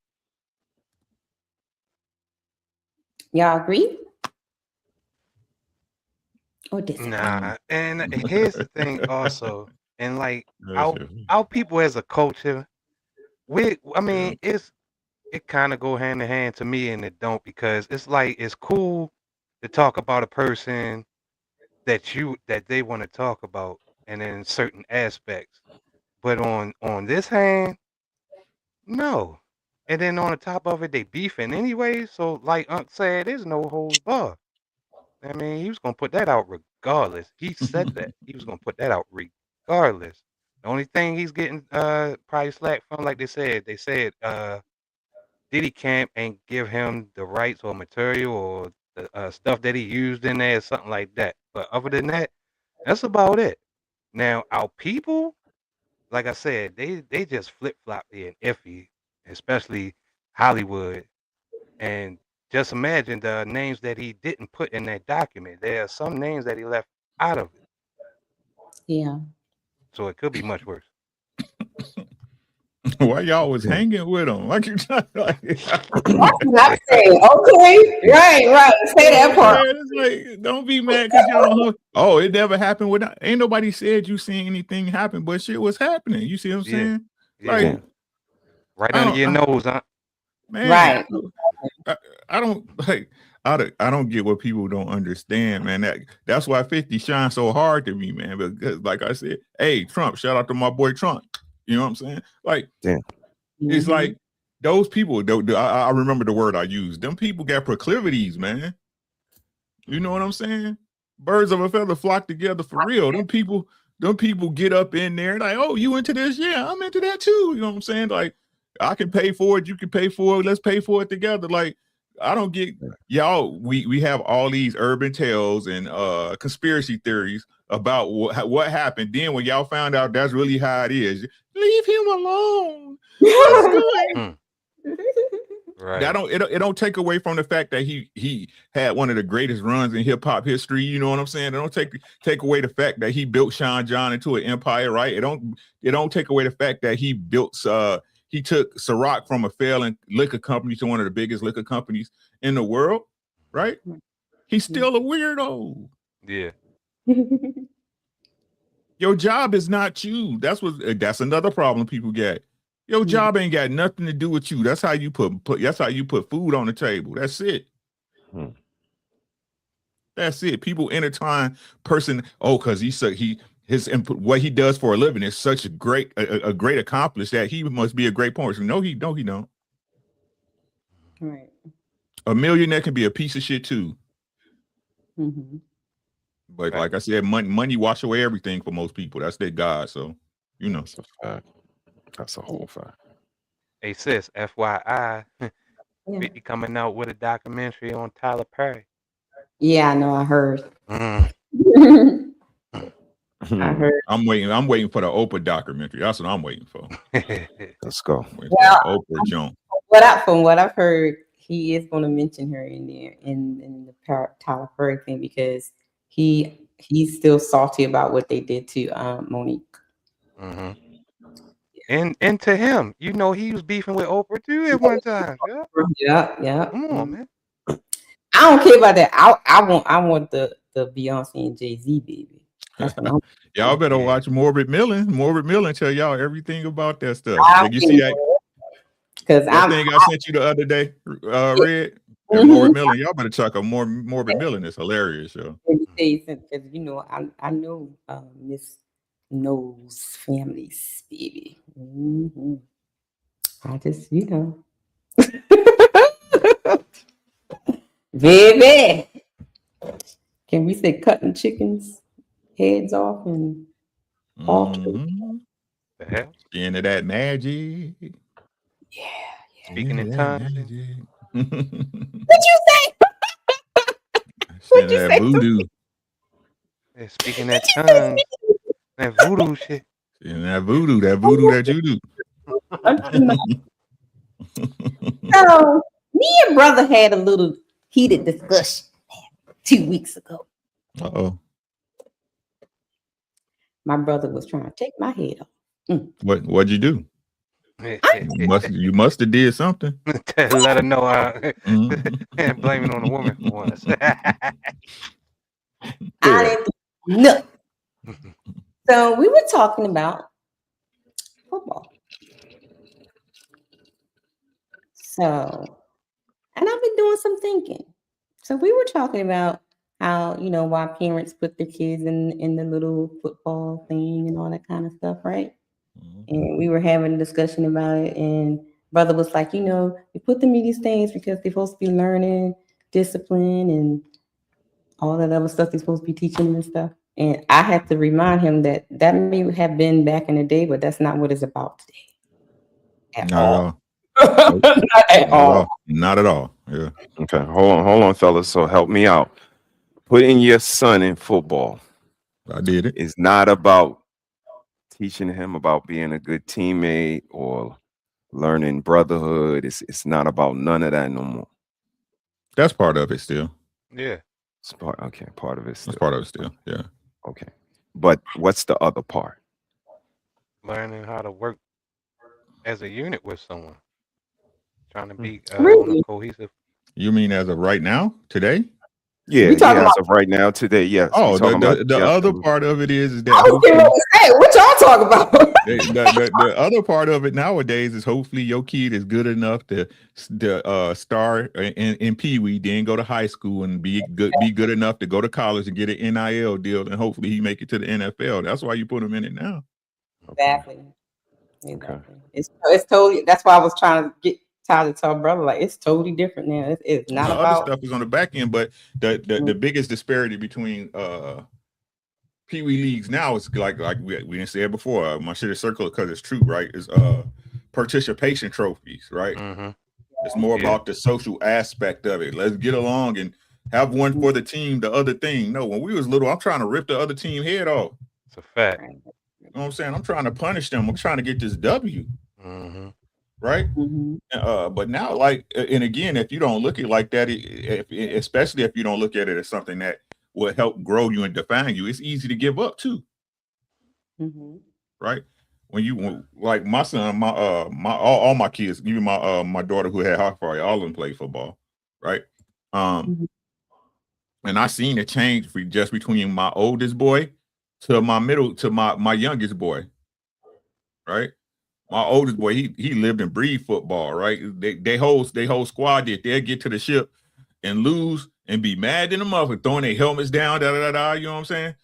Y'all agree? Or disagree? Nah. And here's the thing also. And like our people as a culture, it kind of go hand in hand to me, and it don't, because it's like it's cool to talk about a person that they want to talk about, and in certain aspects, but on this hand, no. And then on the top of it, they beefing anyway. So like Unc said, there's no holds bar. I mean, he was gonna put that out regardless. He said that he was gonna put that out regardless. The only thing he's getting probably slack from, like they said Diddy Camp ain't give him the rights or material or the stuff that he used in there, something like that. But other than that, that's about it. Now, our people, like I said, they just flip-flop and iffy, especially Hollywood. And just imagine the names that he didn't put in that document. There are some names that he left out of it. Yeah. So it could be much worse. Why y'all was hanging with him? Like you trying like, Not saying, okay, right. Say that part. It's like, don't be mad because y'all. Oh, it never happened with. Ain't nobody said you seen anything happen, but shit was happening. You see what I'm saying? Like, right under your nose, huh? man, Right. I don't like. I don't get what people don't understand, man. That's why 50 shines so hard to me, man. Because like I said, hey, Trump, shout out to my boy Trump. You know what I'm saying? Like, it's like those people. I remember the word I used. Them people got proclivities, man. You know what I'm saying? Birds of a feather flock together for real. Them people get up in there like, oh, you into this? Yeah, I'm into that too. You know what I'm saying? Like, I can pay for it. You can pay for it. Let's pay for it together. Like, I don't get y'all. We have all these urban tales and conspiracy theories about what happened. Then when y'all found out that's really how it is, leave him alone. Right. It don't take away from the fact that he had one of the greatest runs in hip hop history. You know what I'm saying? It don't take away the fact that he built Sean John into an empire, right? It don't take away the fact that he built he took Ciroc from a failing liquor company to one of the biggest liquor companies in the world, right? He's still a weirdo. Yeah. Your job is not you. That's another problem people get. Your job ain't got nothing to do with you. That's how you put food on the table. That's it. That's it. People intertwine person. Oh, because his input, what he does for a living is such a great accomplishment that he must be a great person. No, he don't. Right. A millionaire can be a piece of shit too. But like I said, money wash away everything for most people. That's their God. So, you know. That's a fact. That's a whole fact. Hey sis, FYI, 50 coming out with a documentary on Tyler Perry. Yeah, I know. I heard. I heard. I'm waiting for the Oprah documentary. That's what I'm waiting for. Let's go. Well, Oprah Jones. From what I've heard, he is going to mention her in there in the Tyler Perry thing because he's still salty about what they did to Monique. And to him, you know, he was beefing with Oprah too at one time. Yeah. Come on, man. I don't care about that. I want the Beyonce and Jay-Z baby. Y'all better watch Morbid Millen. Morbid Millen tell y'all everything about that stuff. Like you see that? Because I sent you the other day, Red. Morbid Millen. Y'all better check out Morbid Millen. It's hilarious, yo. Because you know, I know Miss Knows families, baby. I just, you know. Baby. Can we say cutting chickens heads off and off? The hell? Into that magic. Yeah. Speaking in tongues. What'd you say? What'd you say? Voodoo. Yeah, speaking that tongue. That voodoo shit. And that voodoo that you do. So me and brother had a little heated discussion 2 weeks ago. My brother was trying to take my head off. What'd you do? You must have did something. Let her know and blame it on the woman for once. I didn't do nothing. So we were talking about football. So, and I've been doing some thinking. So we were talking about how, you know, why parents put their kids in the little football thing and all that kind of stuff, right? And we were having a discussion about it, and brother was like, you know, we put them in these things because they're supposed to be learning discipline and all that other stuff they're supposed to be teaching and stuff. And I had to remind him that may have been back in the day, but that's not what it's about today. Not at all. Not at all. Yeah. Okay. Hold on, fellas. So help me out. Putting your son in football. I did it. It's not about teaching him about being a good teammate or learning brotherhood. It's not about none of that no more. That's part of it still. Yeah. It's part of it still. That's part of it still. Yeah. Okay. But what's the other part? Learning how to work as a unit with someone, trying to be Really? cohesive. You mean as of right now, today? Yeah, We talking yeah. As about. of right now, today, yes. We Oh, talking about the other absolutely. part of it is I that was getting ready hopefully to say, what y'all talking about? the other part of it nowadays is hopefully your kid is good enough to start in Pee Wee, then go to high school and be good enough to go to college and get an NIL deal, and hopefully he make it to the NFL. That's why you put him in it now. Exactly. Exactly. It's totally. That's why I was trying to get Tyler to tell brother like it's totally different now. It's not The other about. stuff is on the back end, but the biggest disparity between Pee Wee leagues now is like we didn't say it before. My shit is circular because it's true, right? Is participation trophies, right? It's more about the social aspect of it. Let's get along and have one for the team, the other thing. No, when we was little, I'm trying to rip the other team head off. It's a fact. You know what I'm saying? I'm trying to punish them. I'm trying to get this W. Right? But now, like, and again, if you don't look at it like that, especially if you don't look at it as something that will help grow you and define you, it's easy to give up too. Right? Like my son, all my kids, even my daughter who had heart failure, all of them played football, right? And I seen a change just between my oldest boy to my youngest boy, right? My oldest boy, he lived and breathed football, right? They whole squad they'll get to the ship and lose and be mad in the mother, throwing their helmets down, you know what I'm saying?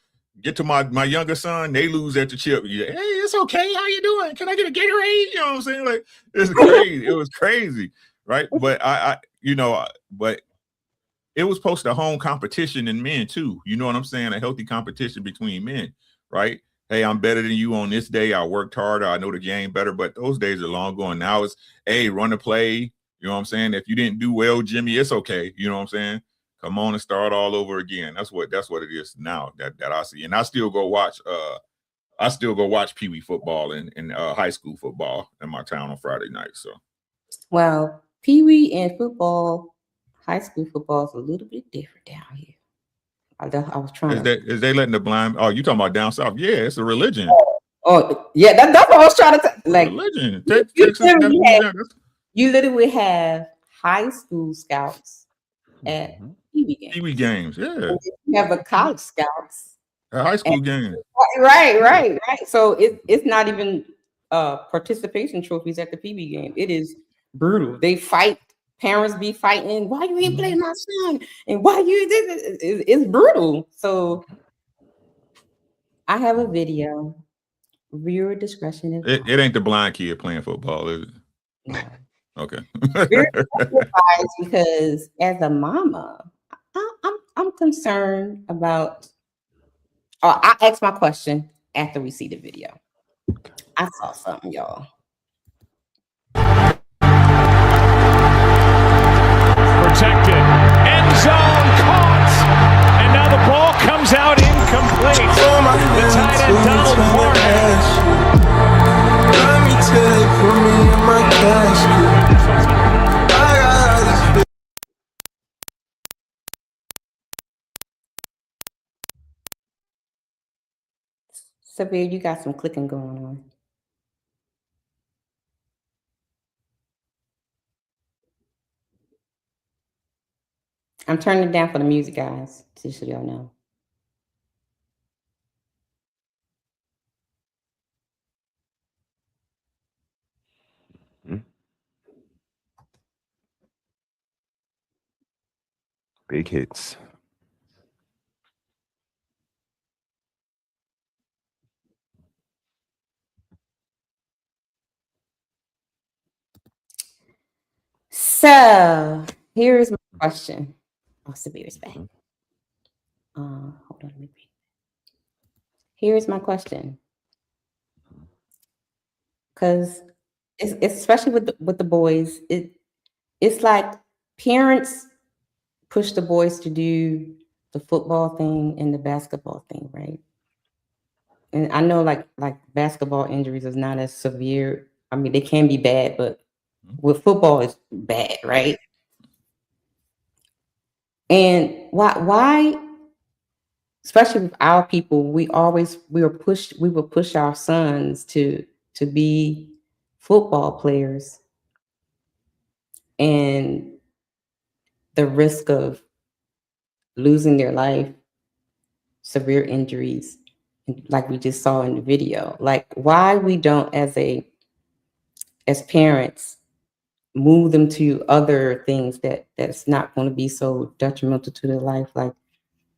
Get to my younger son, they lose at the chip. Hey, it's okay. How you doing? Can I get a Gatorade? You know what I'm saying? Like, it's crazy. It was crazy, right? But but it was supposed to hone competition in men too. You know what I'm saying? A healthy competition between men, right? Hey, I'm better than you on this day. I worked harder. I know the game better, but those days are long gone. Now it's, hey, run the play. You know what I'm saying? If you didn't do well, Jimmy, it's okay. You know what I'm saying? Come on and start all over again. That's what it is now that I see. And I still go watch Pee Wee football and high school football in my town on Friday night. So Well, Pee Wee and football, high school football is a little bit different down here. I was trying is they letting the blind? Oh, you talking about down south? Yeah, it's a religion. Oh, yeah, that's what I was trying to say. Like, religion. You literally have high school scouts at Pee Wee games. Pee Wee games, yeah. You have a college scouts. A high school game. Right. So it's not even participation trophies at the Pee Wee game. It is brutal. They fight. Parents be fighting. Why you ain't playing my son? And why you did it? It's brutal. So I have a video. Viewer discretion is It ain't the blind kid playing football, is it? No. Okay. Because as a mama, I'm concerned about. I asked my question after we see the video. I saw something, y'all. Protected. End zone caught. And now the ball comes out incomplete. The tight end Donald Parham. Let me tell you, put me in my casket. Sabir, you got some clicking going on. I'm turning it down for the music, guys, just so y'all know. Big hits. So here's my question. Oh, Sabir's back. Hold on, let me read. Here's my question. Because it's especially with the boys, it's like parents push the boys to do the football thing and the basketball thing, right? And I know like basketball injuries is not as severe. I mean, they can be bad, but with football it's bad, right? And why, especially with our people, we will push our sons to be football players and the risk of losing their life, severe injuries, like we just saw in the video. Like, why we don't, as parents, move them to other things that's not going to be so detrimental to their life, like,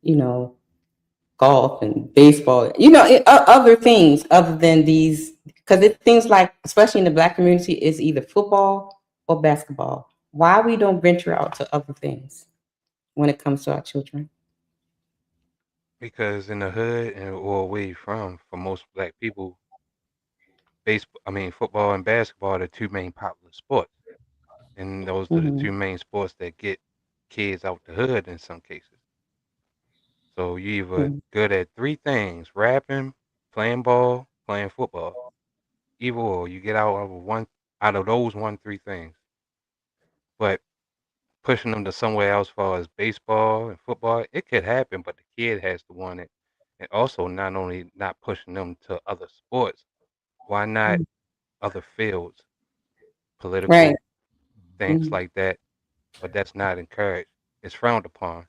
you know, golf and baseball, you know, other things other than these, because it seems like, especially in the Black community, it's either football or basketball. Why we don't venture out to other things when it comes to our children? Because in the hood or where you from, for most black people, football and basketball are the two main popular sports. And those are the two main sports that get kids out the hood in some cases. So you either good at three things: rapping, playing ball, playing football. Either or, you get out of those three things. But pushing them to somewhere else, as far as baseball and football, it could happen, but the kid has to want it. And also, not only not pushing them to other sports, why not other fields, political things like that? But that's not encouraged. It's frowned upon.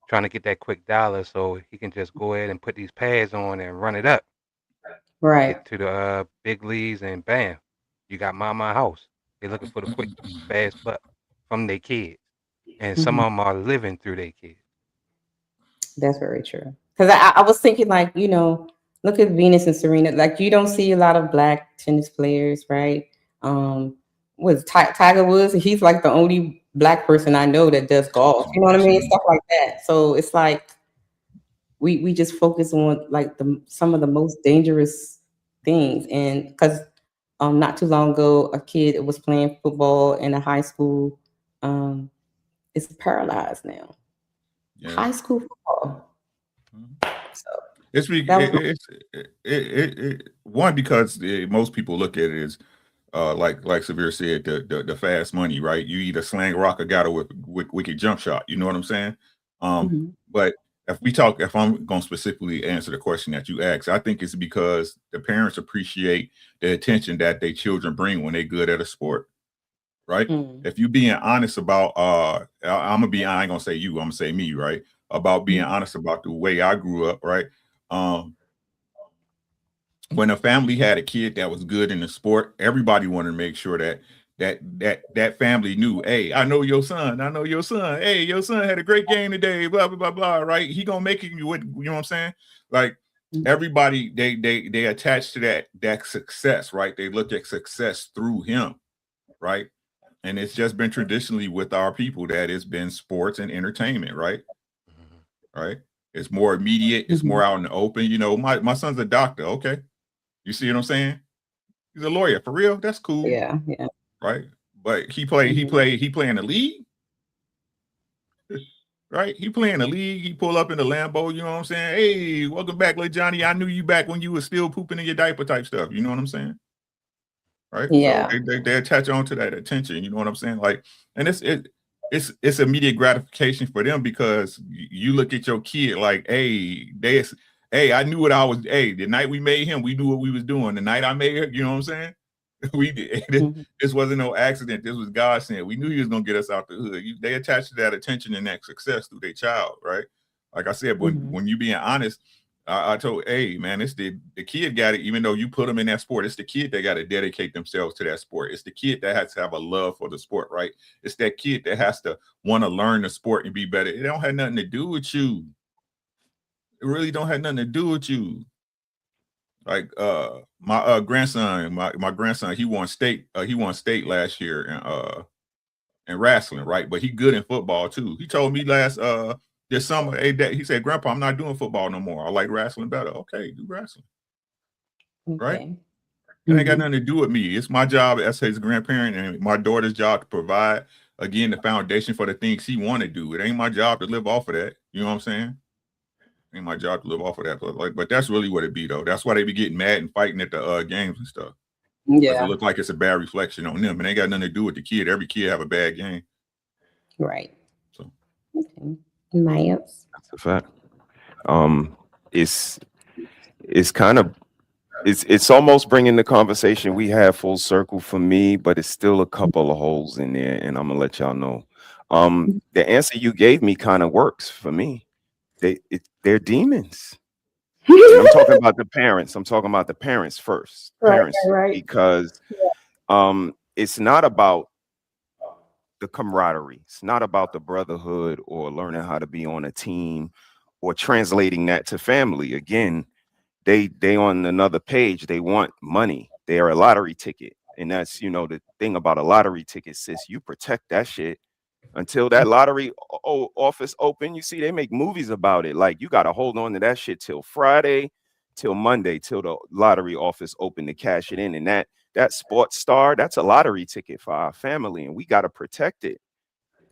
Trying to get that quick dollar so he can just go ahead and put these pads on and run it up. Right. Get to the big leagues and bam, you got Mama House. They're looking for the quick, fast buck from their kids. And some of them are living through their kids. That's very true. Because I was thinking, like, you know, look at Venus and Serena. Like, you don't see a lot of Black tennis players, right? With Tiger Woods, he's like the only Black person I know that does golf. You know what I mean? Stuff like that. So it's like we just focus on like some of the most dangerous things. And because not too long ago, a kid was playing football in a high school. Is paralyzed now. Yeah. High school football. So it's one, because most people look at it as like Severe said, the fast money, right? You either slang rock or got a wicked jump shot. You know what I'm saying? But if I'm going to specifically answer the question that you asked, I think it's because the parents appreciate the attention that their children bring when they're good at a sport. Right? If you being honest about I ain't gonna say you, I'm gonna say me, right? About being honest about the way I grew up, right? When a family had a kid that was good in the sport, everybody wanted to make sure that family knew, hey, I know your son. Hey, your son had a great game today, blah blah blah blah, right? He gonna make it, you know what I'm saying? Like everybody, they attach to that success, right? They look at success through him, right? And it's just been traditionally with our people that it's been sports and entertainment, right? Right? It's more immediate. It's more out in the open. You know, my son's a doctor. Okay. You see what I'm saying? He's a lawyer. For real? That's cool. Yeah. Right? But he play in the league. Right? He play in the league. He pull up in the Lambo. You know what I'm saying? Hey, welcome back, little Johnny. I knew you back when you were still pooping in your diaper type stuff. You know what I'm saying? Right? Yeah. So they attach on to that attention. You know what I'm saying? Like, and it's immediate gratification for them, because you look at your kid like, hey, I knew what I was. Hey, the night we made him, we knew what we was doing. The night I made her, you know what I'm saying? We did. This wasn't no accident. This was God saying. We knew he was gonna get us out the hood. They attach to that attention and that success through their child, right? Like I said, when you being honest, I told, hey man, it's the kid got it. Even though you put them in that sport, it's the kid that got to dedicate themselves to that sport. It's the kid that has to have a love for the sport, right? It's that kid that has to want to learn the sport and be better. It don't have nothing to do with you. It really don't have nothing to do with you. Like my grandson, my grandson, he won state last year in wrestling, right? But he good in football too. He told me this summer, he said, Grandpa, I'm not doing football no more. I like wrestling better. Okay, do wrestling. Right? It ain't got nothing to do with me. It's my job as his grandparent and my daughter's job to provide, again, the foundation for the things he want to do. It ain't my job to live off of that. You know what I'm saying? It ain't my job to live off of that. But that's really what it be, though. That's why they be getting mad and fighting at the games and stuff. Yeah. It look like it's a bad reflection on them. And it ain't got nothing to do with the kid. Every kid have a bad game. Right. So. Okay. Miles. That's a fact. It's kind of it's almost bringing the conversation we had full circle for me, but it's still a couple of holes in there, and I'm gonna let y'all know. The answer you gave me kind of works for me. They're demons. And I'm talking about the parents. I'm talking about the parents first. Parents, because it's not about the camaraderie. It's not about the brotherhood or learning how to be on a team or translating that to family. Again, they on another page, they want money. They are a lottery ticket. And that's, the thing about a lottery ticket, sis, you protect that shit until that lottery office open. You see, they make movies about it. Like, you got to hold on to that shit till Friday, till Monday, till the lottery office open to cash it in. And that sports star, that's a lottery ticket for our family, and we got to protect it.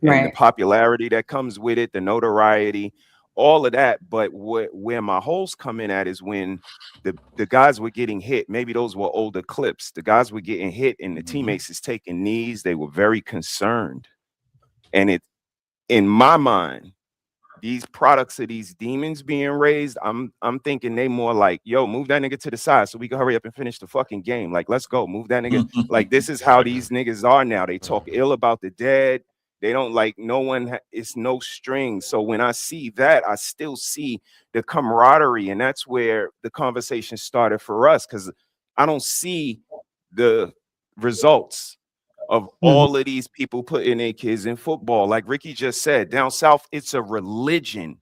And the popularity that comes with it, the notoriety, all of that. But where my holes come in at is when the guys were getting hit. Maybe those were older clips. The guys were getting hit and the teammates is taking knees. They were very concerned. And in my mind, these products of these demons being raised, I'm thinking they more like, yo, move that nigga to the side so we can hurry up and finish the fucking game. Like, let's go, move that nigga. Like, this is how these niggas are now. They talk ill about the dead. They don't like no one. It's no strings. So when I see that, I still see the camaraderie, and that's where the conversation started for us, because I don't see the results of all of these people putting their kids in football. Like Ricky just said, down south, it's a religion.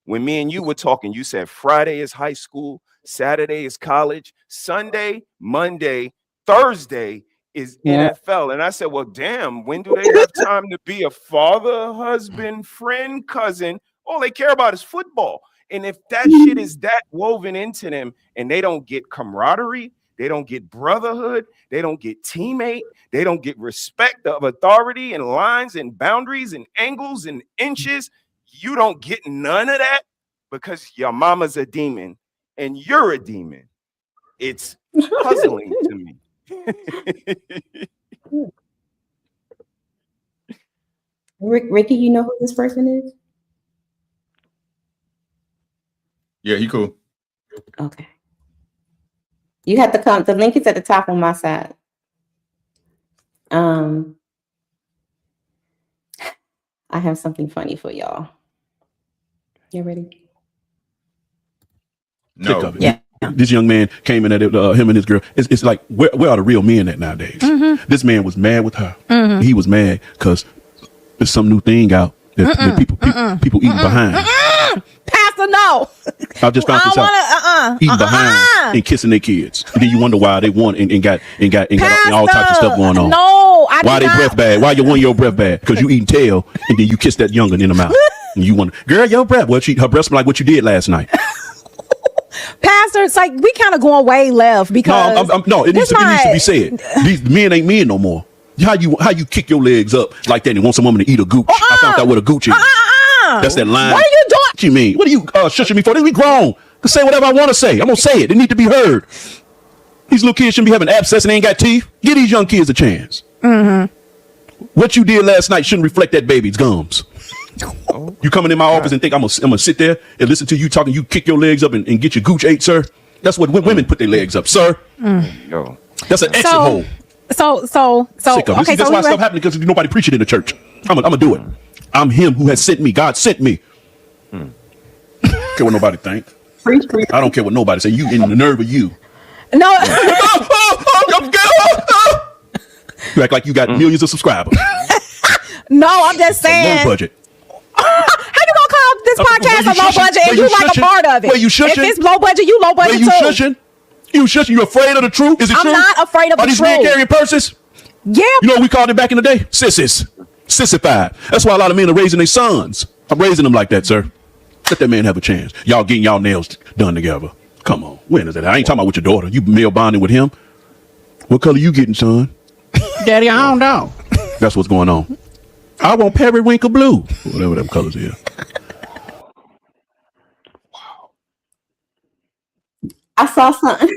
When me and you were talking, you said Friday is high school, Saturday is college, Sunday, Monday, Thursday is NFL. And I said, well, damn, when do they have time to be a father, husband, friend, cousin? All they care about is football. And if that shit is that woven into them and they don't get camaraderie, they don't get brotherhood, they don't get teammate, they don't get respect of authority and lines and boundaries and angles and inches, you don't get none of that because your mama's a demon and you're a demon. It's puzzling to me. Ricky, you know who this person is? Yeah, he cool. Okay. You have to come. The link is at the top on my side. I have something funny for y'all. You ready? No. Yeah. This young man came in at it, him and his girl. It's like, where are the real men at nowadays? This man was mad with her. He was mad because there's some new thing out that people eating behind. Pastor, no. I just found this out. Eating behind and kissing their kids. And then you wonder why they want and got all types of stuff going on. No, why they breath bad? Why your 1 year old breath bad? Because you eating tail and then you kiss that youngin in the mouth. And you wonder, girl, your breath. Well, her breath smell like what you did last night. Pastor, it's like we kind of going way left because no, it needs to be said. These men ain't men no more. How you kick your legs up like that and want some woman to eat a gooch? I found out what a gooch is. That's that line. What are you doing? What you mean? What are you shushing me for? We grown. Can say whatever I want to say. I'm gonna say it. It need to be heard. These little kids shouldn't be having abscess and they ain't got teeth. Give these young kids a chance. What you did last night shouldn't reflect that baby's gums. You coming in my office and think I'm gonna sit there and listen to you talking, you kick your legs up and get your gooch ate, sir? That's what women put their legs up, sir. Yo. That's an exit hole. So Sick of. okay, that's why stuff happening, because nobody preaching in the church. I'm gonna do it. I'm him who has sent me. God sent me. Care what nobody think. I don't care what nobody say. You in the nerve of you. No. You act like you got millions of subscribers. No, I'm just saying. Low budget. How you gonna call this podcast a low budget and you like a part of it? Where you shushing? If it's low budget, you low budget too. Where you shushing? You shushing? You afraid of the truth? Is it true? I'm not afraid of the truth. Are these men carrying purses? Yeah. You know what we called it back in the day? Sissies. Sissified. That's why a lot of men are raising their sons. I'm raising them like that, sir. Let that man have a chance. Y'all getting y'all nails done together. Come on. When is that? I ain't talking about with your daughter. You male bonding with him. What color you getting, son? Daddy, I don't know. That's what's going on. I want periwinkle blue. Whatever them colors is. I saw something.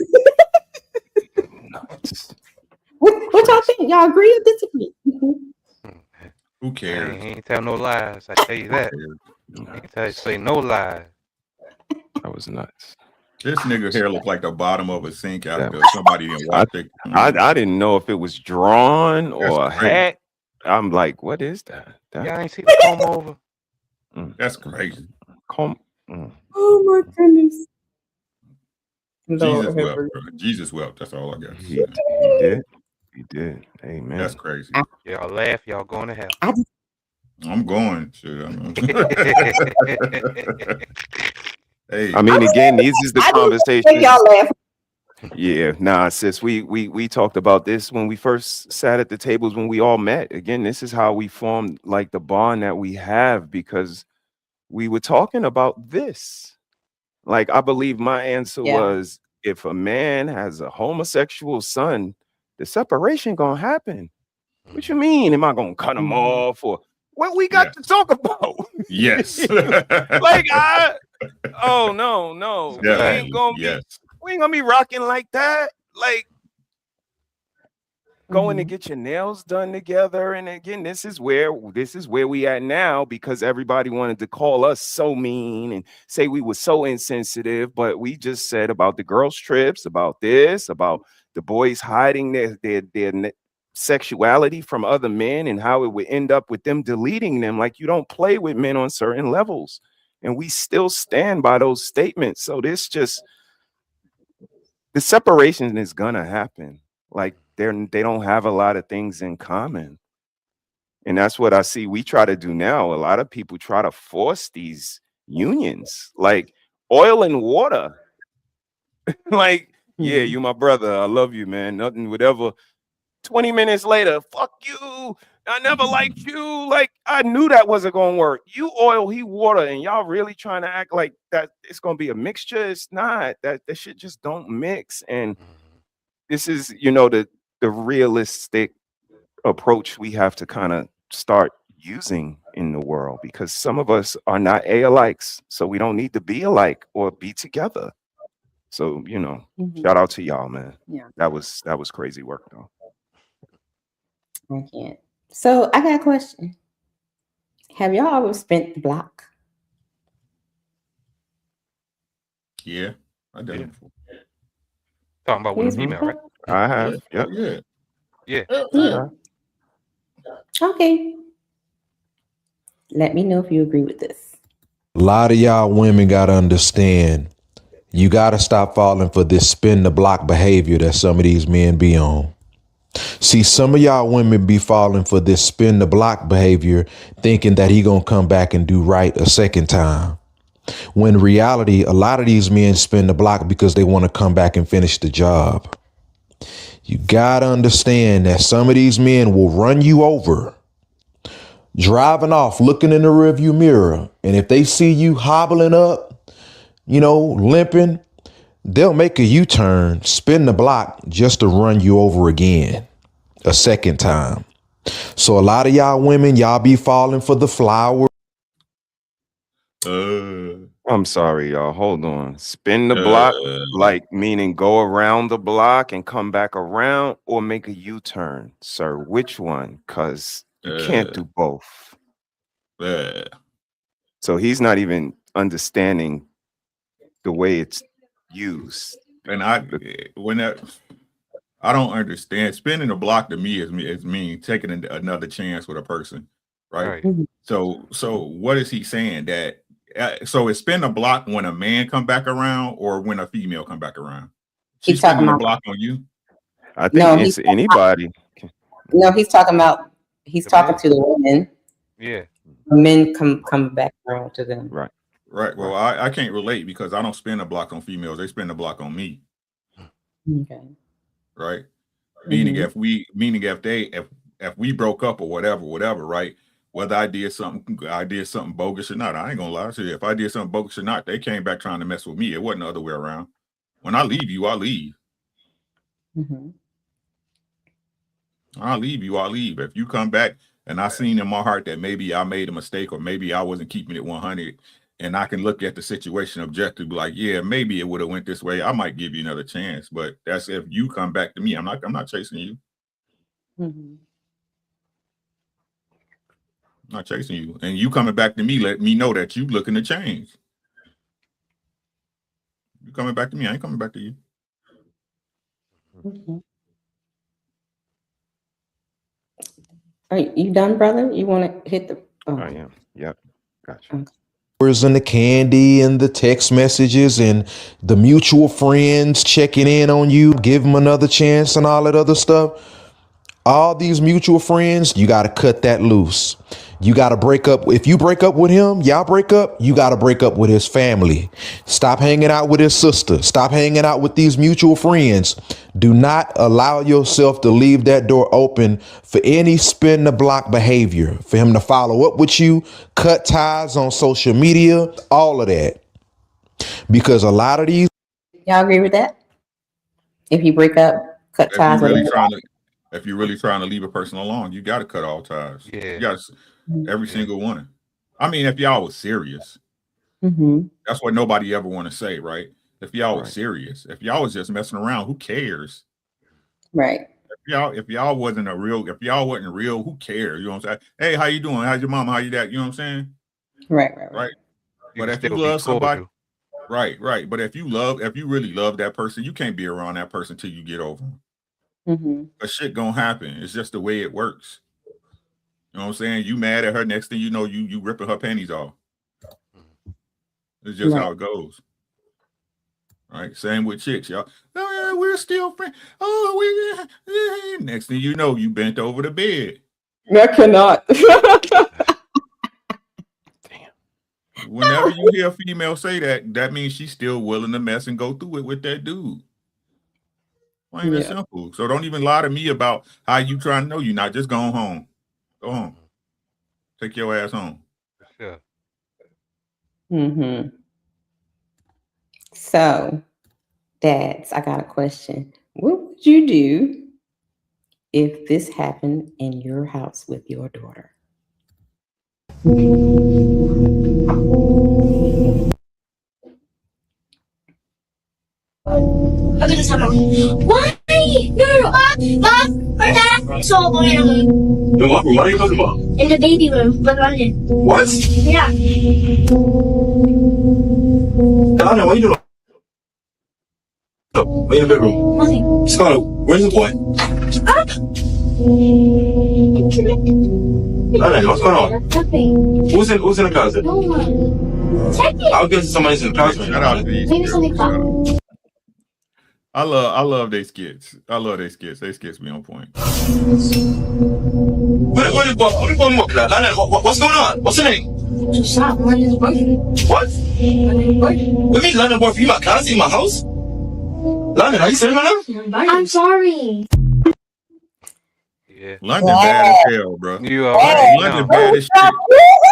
What y'all think? Y'all agree or disagree? Who cares? He ain't tell no lies. I tell you that. He ain't say no lies. That was nuts. This nigga hair look like the bottom of a sink after somebody didn't I, wash it. I didn't know if it was drawn or a That's crazy. hat. I'm like, what is that? Y'all ain't see the comb over. That's crazy. Comb. Oh my goodness. Jesus wept, bro. Jesus wept. That's all I got. He did. He did. Amen. That's crazy. Y'all laugh, y'all going to hell. I'm going. Shit. Hey. I mean, again, these is the I do conversations. think y'all laugh. Yeah, nah, sis. We talked about this when we first sat at the tables when we all met. Again, this is how we formed like the bond that we have because we were talking about this. Like, I believe my answer was if a man has a homosexual son, the separation gonna happen. What you mean? Am I gonna cut him off or what we got to talk about? Yes. Like oh no. We ain't gonna be rocking like that. Like going to get your nails done together. And again, this is where we at now because everybody wanted to call us so mean and say we were so insensitive. But we just said about the girls' trips, about this, about the boys hiding their sexuality from other men and how it would end up with them deleting them. Like you don't play with men on certain levels. And we still stand by those statements. So this just the separation is gonna happen. Like they don't have a lot of things in common. And that's what I see we try to do now. A lot of people try to force these unions, like oil and water. Like, yeah, you my brother. I love you, man. Nothing, whatever. 20 minutes later, fuck you. I never liked you. Like, I knew that wasn't gonna work. You oil, he water, and y'all really trying to act like that it's gonna be a mixture. It's not. That shit just don't mix. And this is, the realistic approach we have to kind of start using in the world because some of us are not alikes, so we don't need to be alike or be together. So, shout out to y'all, man. Yeah. That was crazy work though. I can't. So I got a question. Have y'all ever spent the block? Yeah, I did it before. Talking about with a female, right? I have. Yep. Yeah. Okay. Let me know if you agree with this. A lot of y'all women got to understand, you got to stop falling for this spin the block behavior that some of these men be on. See, some of y'all women be falling for this spin the block behavior, thinking that he gonna come back and do right a second time. When in reality, a lot of these men spin the block because they want to come back and finish the job. You gotta understand that some of these men will run you over, driving off, looking in the rearview mirror. And if they see you hobbling up, limping, they'll make a U-turn, spin the block just to run you over again a second time. So a lot of y'all women, y'all be falling for the flower. I'm sorry, y'all. Hold on. Spin the block, like meaning go around the block and come back around or make a U-turn, sir. Which one? Because you can't do both. So he's not even understanding the way it's used. And I don't understand. Spinning the block to me is mean taking another chance with a person, right? So what is he saying that? So it's spin the block when a man come back around or when a female come back around? She's spinning the block on you. I think it's anybody. No, he's talking to the women. Yeah. The men come back around to them. Right. Well, I can't relate because I don't spin the block on females. They spin the block on me. Okay. Right. Meaning if we broke up or whatever, right? Whether I did something bogus or not, I ain't gonna lie to you. If I did something bogus or not, they came back trying to mess with me. It wasn't the other way around. When I leave you, I leave. I leave you, I leave. If you come back and I seen in my heart that maybe I made a mistake or maybe I wasn't keeping it 100, and I can look at the situation objectively, like, yeah, maybe it would have went this way. I might give you another chance, but that's if you come back to me. I'm not chasing you. I'm not chasing you. And you coming back to me, let me know that you looking to change. You coming back to me? I ain't coming back to you. Mhm. Are you done, brother? You want to hit the? Oh, I am. Yep. Gotcha. And the candy and the text messages and the mutual friends checking in on you, give them another chance and all that other stuff. All these mutual friends, you got to cut that loose. You got to break up. If you break up with him, y'all break up, you got to break up with his family. Stop hanging out with his sister. Stop hanging out with these mutual friends. Do not allow yourself to leave that door open for any spin the block behavior, for him to follow up with you, cut ties on social media, all of that. Because a lot of these. y'all agree with that? If you break up, cut If ties you're with really him. trying to, if you're really trying to leave a person alone, you got to cut all ties. Yeah. You got every single one. I mean, if y'all was serious, Mm-hmm. that's what nobody ever want to say, right? If y'all was serious, if y'all was just messing around, who cares? Right. If y'all wasn't real, who cares? You know what I'm saying? Hey, how you doing? How's your mama? How you that? You know what I'm saying? Right. But if you love somebody, right. But if you really love that person, you can't be around that person till you get over them. Mm-hmm. But shit gonna happen. It's just the way it works. You know what I'm saying? You mad at her, next thing you know, you ripping her panties off. It's just how it goes. Right? Same with chicks, y'all. Oh, yeah, we're still friends. Oh, next thing you know, you bent over the bed. I cannot. Whenever you hear a female say that, that means she's still willing to mess and go through it with that dude. Plain and simple. So don't even lie to me about how you trying to know you not. Just go home. Go home. Take your ass home. Sure. Mm-hmm. So, dads, I got a question. What would you do if this happened in your house with your daughter? Why? No, Mom, or Dad saw a boy in a room. In what room? What are you talking about? In the baby room with London. What? Yeah. Donna, what are you doing? What in the bedroom? Nothing. Scarlett, where's the boy? Donna, what's going on? Nothing. Who's in the closet? No one. Check it. I'll guess somebody's in the closet. Shout out to these Maybe kids. something fun. I love their skits. I love their skits. They skits be on point. What what's going on? What's the name? Just shot London's boyfriend. What? London's boyfriend. What do you mean London boyfriend? You my class in my house? London, are you serious right now? I'm sorry. Yeah. London bad as hell, bro. You already London know. bad as shit.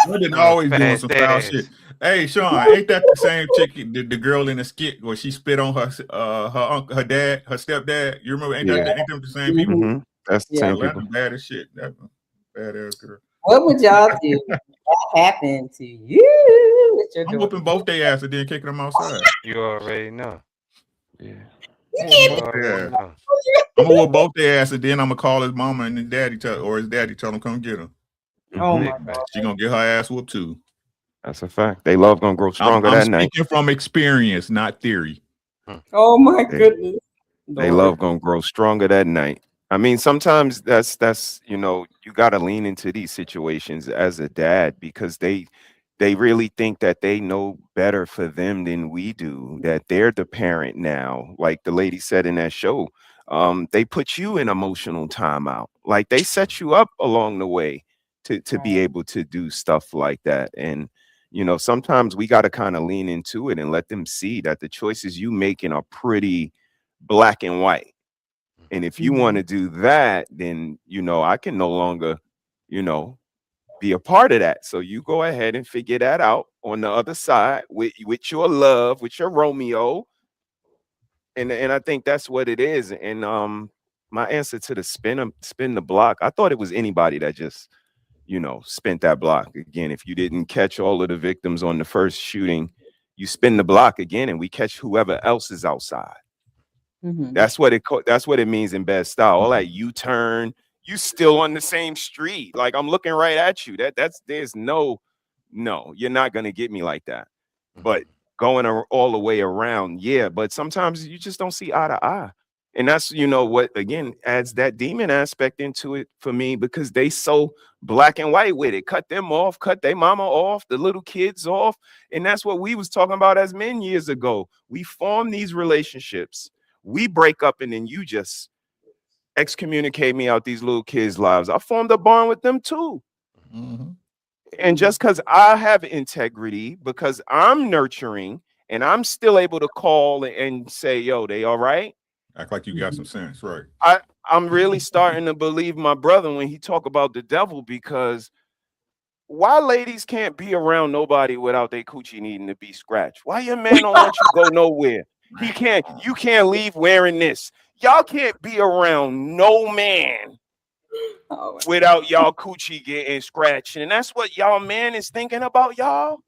London always doing Fast some foul ass. shit. Hey, Sean, ain't that the same chick, the girl in the skit where she spit on her uncle, her dad, her stepdad? You remember? Ain't them the same people? Mm-hmm. That's the same people. London bad as shit. That badass girl. What would y'all do if that happened to you with your I'm daughter? whooping both their ass and then kicking them outside. You already know. Yeah. You already know. I'm gonna whoop both their ass and then I'm gonna call his mama and his daddy his daddy tell him come get him. Oh my God. She gonna get her ass whooped too. That's a fact. They love gonna grow stronger I'm that night. speaking from experience, not theory. Oh my goodness. They love gonna grow stronger that night. I mean, sometimes that's you gotta lean into these situations as a dad because they really think that they know better for them than we do, that they're the parent now. Like the lady said in that show, they put you in emotional timeout. Like they set you up along the way to be able to do stuff like that. And sometimes we got to kind of lean into it and let them see that the choices you making are pretty black and white. And if you want to do that, then I can no longer be a part of that. So you go ahead and figure that out on the other side with your love, with your Romeo. And I think that's what it is. And my answer to the spin the block, I thought it was anybody that just spent that block again. If you didn't catch all of the victims on the first shooting, you spin the block again and we catch whoever else is outside. Mm-hmm. That's what it means in bad style. All that U-turn, you still on the same street. Like I'm looking right at you. There's no, you're not gonna get me like that. But going all the way around. Yeah, but sometimes you just don't see eye to eye. And that's, you know, what again adds that demon aspect into it for me, because they so black and white with it. Cut them off, cut their mama off, the little kids off. And that's what we was talking about as men years ago. We form these relationships, we break up, and then you just excommunicate me out these little kids' lives. I formed a bond with them too. And just because I have integrity, because I'm nurturing, and I'm still able to call and say, yo, they all right? Act like you got some sense, right? I'm really starting to believe my brother when he talk about the devil, because why ladies can't be around nobody without their coochie needing to be scratched? Why your man don't want you to go nowhere? He can't, you can't leave wearing this. Y'all can't be around no man without y'all coochie getting scratched. And that's what y'all man is thinking about y'all.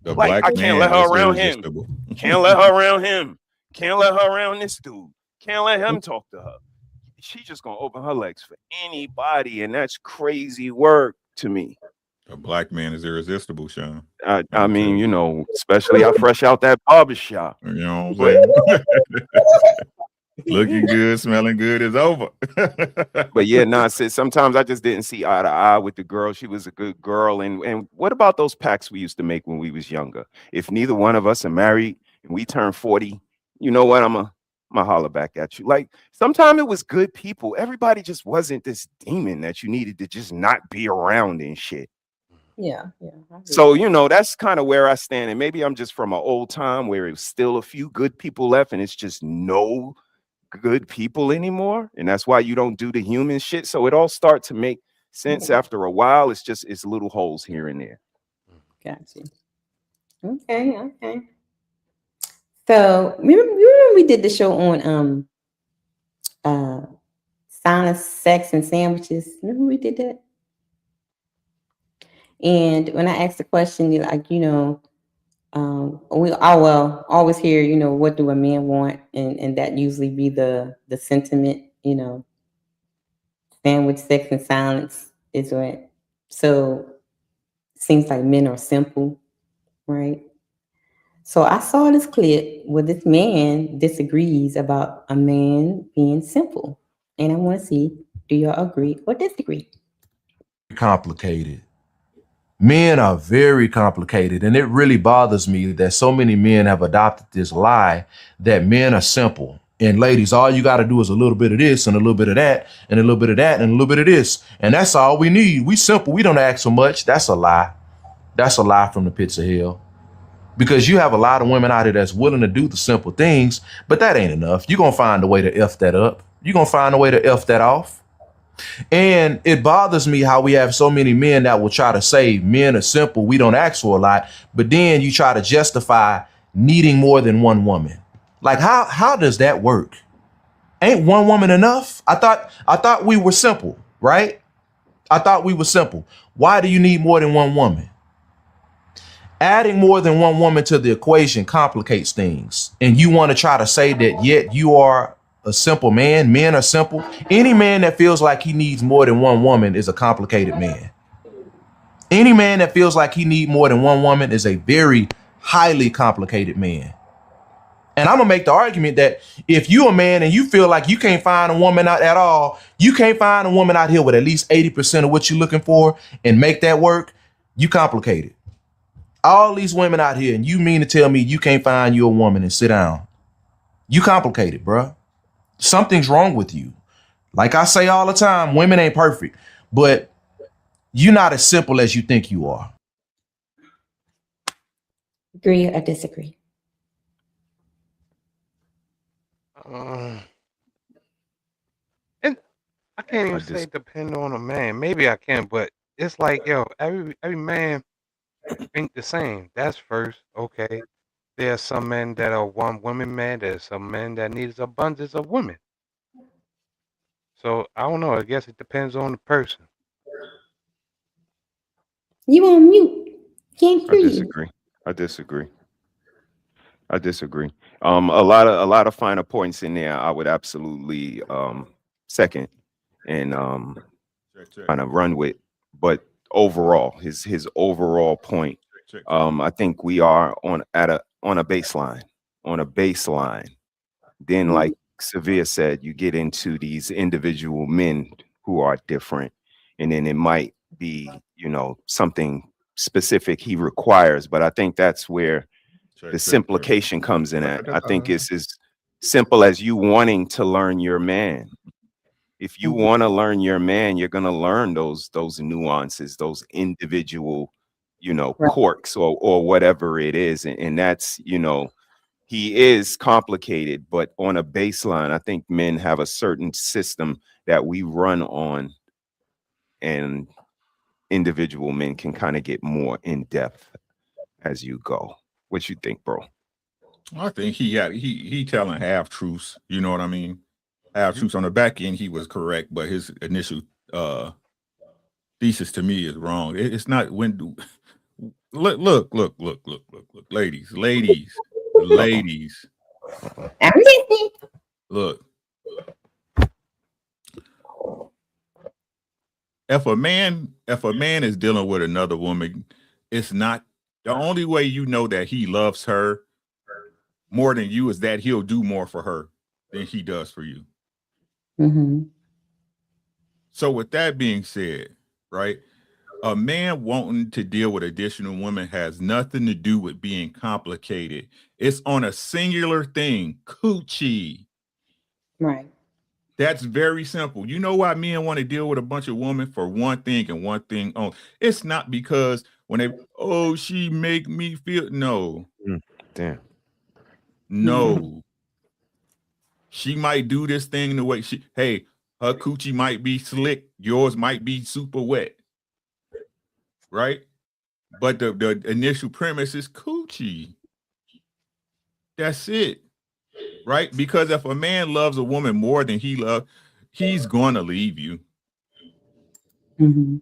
The Like, black I can't man let her is around him. irresistible. Can't let her around him. Can't let her around this dude. Can't let him talk to her. She's just gonna open her legs for anybody, and that's crazy work to me. A black man is irresistible, Sean. I mean, you know, especially I fresh out that barbershop. You know what I'm saying? Looking good, smelling good is over. But yeah, nah, sis, sometimes I just didn't see eye to eye with the girl. She was a good girl. And what about those pacts we used to make when we was younger? If neither one of us are married and we turn 40, you know what? I'm a holler back at you. Like, sometimes it was good people. Everybody just wasn't this demon that you needed to just not be around and shit. Yeah. So, you know, that's kind of where I stand. And maybe I'm just from an old time where it's still a few good people left and it's just no good people anymore. And that's why you don't do the human shit. So it all starts to make sense after a while. It's little holes here and there. Gotcha. Okay. So remember we did the show on silent sex and sandwiches. Remember we did that? And when I asked the question, like, you know, we always hear, you know, what do a man want, and that usually be the sentiment, you know, sandwich, sex, and silence is what. So seems like men are simple, right? So I saw this clip where this man disagrees about a man being simple, and I want to see, do y'all agree or disagree? Complicated. Men are very complicated, and it really bothers me that so many men have adopted this lie that men are simple. And ladies, all you got to do is a little bit of this and a little bit of that and a little bit of that and a little bit of this. And that's all we need. We simple. We don't ask so much. That's a lie. That's a lie from the pits of hell. Because you have a lot of women out here that's willing to do the simple things, but that ain't enough. You're going to find a way to F that up. You're going to find a way to F that off. And it bothers me how we have so many men that will try to say men are simple, we don't ask for a lot, but then you try to justify needing more than one woman. Like, how does that work? Ain't one woman enough? I thought we were simple, right? I thought we were simple. Why do you need more than one woman? Adding more than one woman to the equation complicates things. And you want to try to say that yet you are a simple man. Men are simple. Any man that feels like he needs more than one woman is a complicated man. Any man that feels like he needs more than one woman is a very highly complicated man. And I'm gonna make the argument that if you a man and you feel like you can't find a woman out at all, you can't find a woman out here with at least 80% of what you're looking for and make that work, you complicated. All these women out here, and you mean to tell me you can't find you a woman and sit down? You complicated, bruh. Something's wrong with you. Like I say all the time, women ain't perfect, but you're not as simple as you think you are. Agree or disagree? And I can't even say depend on a man. Maybe I can, but it's like, yo, every man ain't the same. That's first. Okay. There are some men that are one woman man. There's some men that needs abundance of women. So I don't know. I guess it depends on the person. You on mute. Can't hear you. I disagree. A lot of finer points in there I would absolutely second and kind of run with. But overall, his overall point, I think we are at on a baseline. Then, like Sevilla said, you get into these individual men who are different, and then it might be, something specific he requires. But I think that's where the simplification comes in at. I think it's as simple as you wanting to learn your man. If you want to learn your man, you're going to learn those nuances, those individual, quirks or whatever it is. And that's, he is complicated, but on a baseline, I think men have a certain system that we run on, and individual men can kind of get more in depth as you go. What you think, bro? I think he telling half truths. You know what I mean? Half truths. On the back end, he was correct, but his initial thesis to me is wrong. It's not when. Look, ladies. Look. If a man is dealing with another woman, it's not the only way you know that he loves her more than you is that he'll do more for her than he does for you. Mm-hmm. So with that being said, right, a man wanting to deal with additional women has nothing to do with being complicated. It's on a singular thing, coochie. Right. That's very simple. You know why men want to deal with a bunch of women for one thing and one thing only? It's not because when she make me feel no. Damn. No. She might do this thing the way her coochie might be slick, yours might be super wet. Right? But the initial premise is coochie. That's it. Right? Because if a man loves a woman more than he loves, he's going to leave you. Mm-hmm.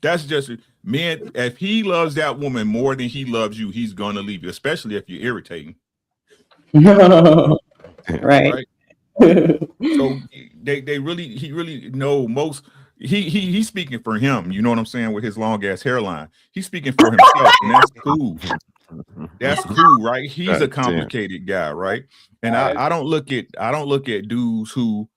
That's just man. If he loves that woman more than he loves you, he's going to leave you, especially if you're irritating. Right. So he really know most. He's speaking for him. You know what I'm saying? With his long ass hairline, he's speaking for himself, and that's cool. That's cool, right? He's a complicated guy, right? And I don't look at dudes who.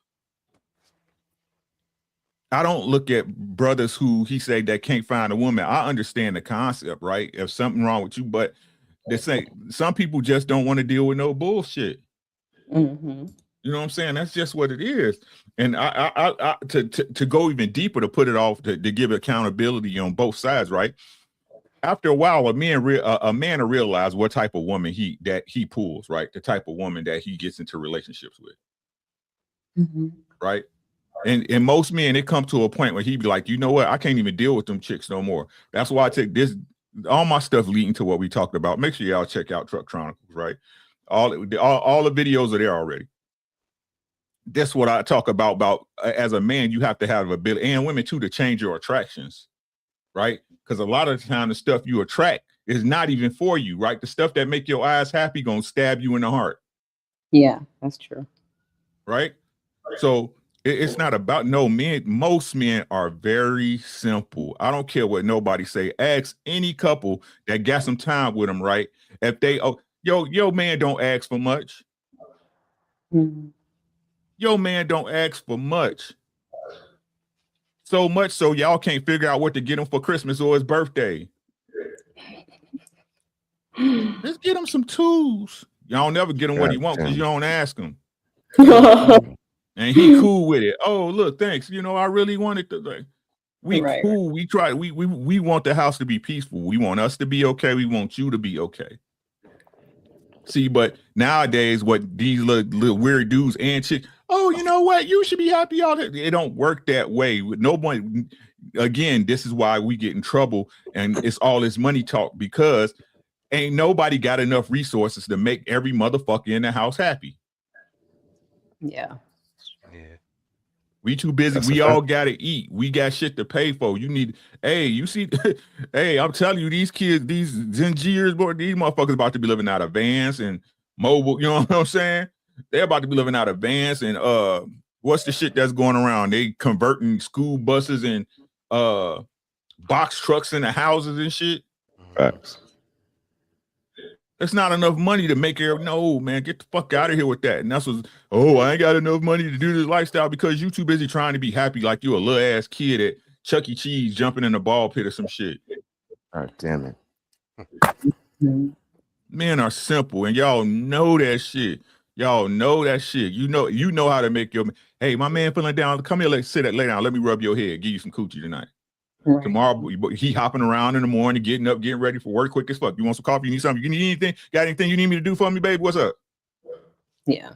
I don't look at brothers who he said that can't find a woman. I understand the concept, right? If something wrong with you, but they say some people just don't want to deal with no bullshit. Mm-hmm. You know what I'm saying? That's just what it is. And I to go even deeper, to put it off, to give accountability on both sides, right? After a while, a man will realize what type of woman he pulls, right? The type of woman that he gets into relationships with, Mm-hmm. right? And most men, it come to a point where he'd be like, you know what? I can't even deal with them chicks no more. That's why I take this, all my stuff leading to what we talked about. Make sure y'all check out Truck Chronicles, right? All the videos are there already. That's what I talk about as a man, you have to have ability, and women too, to change your attractions, right? Because a lot of the time the stuff you attract is not even for you, right? The stuff that make your eyes happy gonna stab you in the heart. Yeah, that's true. Right? So it's not about men. Most men are very simple. I don't care what nobody say. Ask any couple that got some time with them, right? If they yo man don't ask for much. Mm-hmm. Yo man don't ask for much. So much so y'all can't figure out what to get him for Christmas or his birthday. Let's get him some tools. Y'all never get him what he wants because you don't ask him. And he cool with it. Oh, look, thanks. You know, I really wanted to. Like, we Right. cool. We try. We want the house to be peaceful. We want us to be okay. We want you to be okay. See, but nowadays, what these little weird dudes and chicks. Oh, you know what? You should be happy. All that. It don't work that way. With nobody. Again, this is why we get in trouble, and it's all this money talk, because ain't nobody got enough resources to make every motherfucker in the house happy. Yeah. We too busy. We all gotta eat. We got shit to pay for. You need. Hey, you see? Hey, I'm telling you, these kids, these Gen Zers, boy, these motherfuckers about to be living out of vans and mobile. You know what I'm saying? They're about to be living out of vans and what's the shit that's going around? They converting school buses and box trucks into houses and shit. Facts. It's not enough money to make it. No, man, get the fuck out of here with that. And that's what, I ain't got enough money to do this lifestyle because you too busy trying to be happy like you a little ass kid at Chuck E. Cheese jumping in a ball pit or some shit. God damn it. Men are simple, and y'all know that shit. Y'all know that shit. You know how to make your, hey, my man feeling down. Come here, lay down. Let me rub your head. Give you some coochie tonight. Right. Tomorrow, he hopping around in the morning, getting up, getting ready for work quick as fuck. You want some coffee? You need something? You need anything? Got anything you need me to do for me, baby? What's up? Yeah.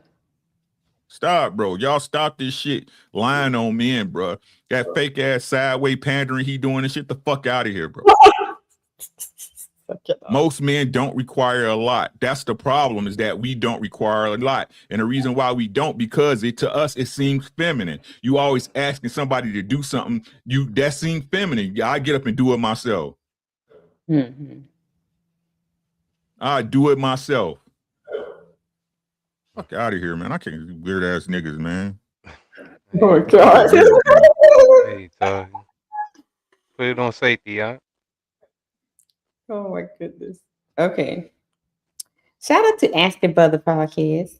Stop, bro. Y'all stop this shit lying on men, bro. That fake ass sideways pandering he doing this shit, the fuck out of here, bro. Most men don't require a lot. That's the problem, is that we don't require a lot. And the reason why we don't, because to us, it seems feminine. You always asking somebody to do something, that seems feminine. I get up and do it myself. Mm-hmm. I do it myself. Fuck out of here, man. I can't do weird ass niggas, man. Oh my God. Hey, Doug. Put it on safety, huh? Oh my goodness. Okay. Shout out to Ask Your Brother podcast.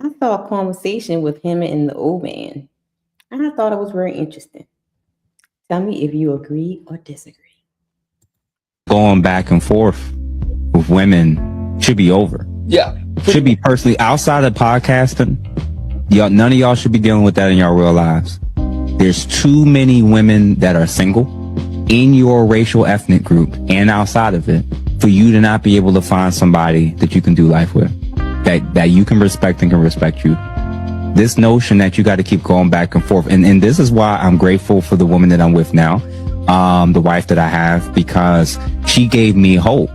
I saw a conversation with him and the old man, and I thought it was very interesting. Tell me if you agree or disagree. Going back and forth with women should be over. Yeah. Should be personally outside of podcasting. Y'all, none of y'all should be dealing with that in your real lives. There's too many women that are single in your racial ethnic group and outside of it for you to not be able to find somebody that you can do life with, that you can respect and can respect you. This notion that you got to keep going back and forth. And this is why I'm grateful for the woman that I'm with now, the wife that I have, because she gave me hope.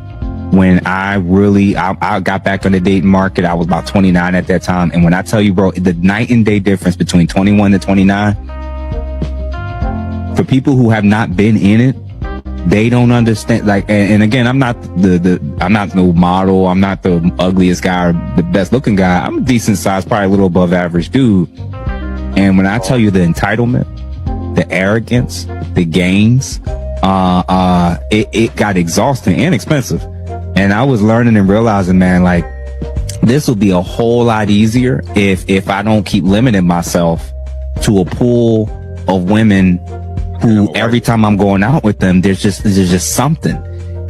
When I got back on the dating market, I was about 29 at that time. And when I tell you, bro, the night and day difference between 21 and 29, for people who have not been in it, they don't understand. Like, and again, I'm not I'm not no model. I'm not the ugliest guy or the best looking guy. I'm a decent size, probably a little above average dude. And when I tell you the entitlement, the arrogance, the games, it got exhausting and expensive. And I was learning and realizing, man, like, this will be a whole lot easier if I don't keep limiting myself to a pool of women who every time I'm going out with them, there's just something.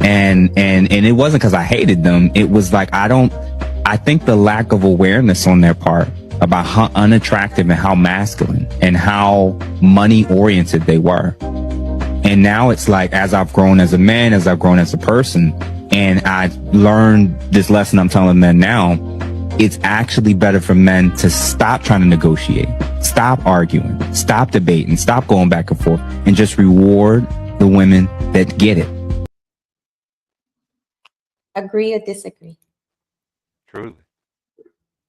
And it wasn't because I hated them. It was like, I think the lack of awareness on their part about how unattractive and how masculine and how money oriented they were. And now it's like, as I've grown as a man, as I've grown as a person, and I learned this lesson I'm telling men now, it's actually better for men to stop trying to negotiate, stop arguing, stop debating, stop going back and forth, and just reward the women that get it. Agree or disagree? Truly.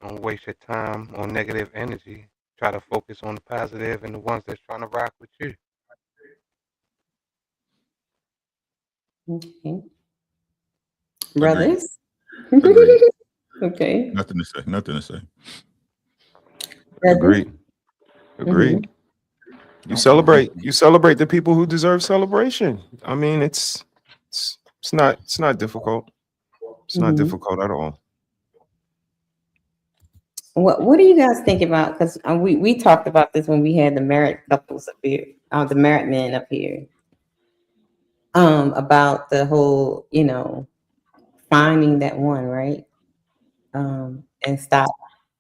Don't waste your time on negative energy. Try to focus on the positive and the ones that's trying to rock with you. Okay. Brothers? Okay. Nothing to say. Agreed. Agreed. You celebrate the people who deserve celebration. I mean, it's not difficult. It's not difficult at all. What do you guys think about? Because we talked about this when we had the married couples up here, the married men up here, about the whole, finding that one, right? And stop,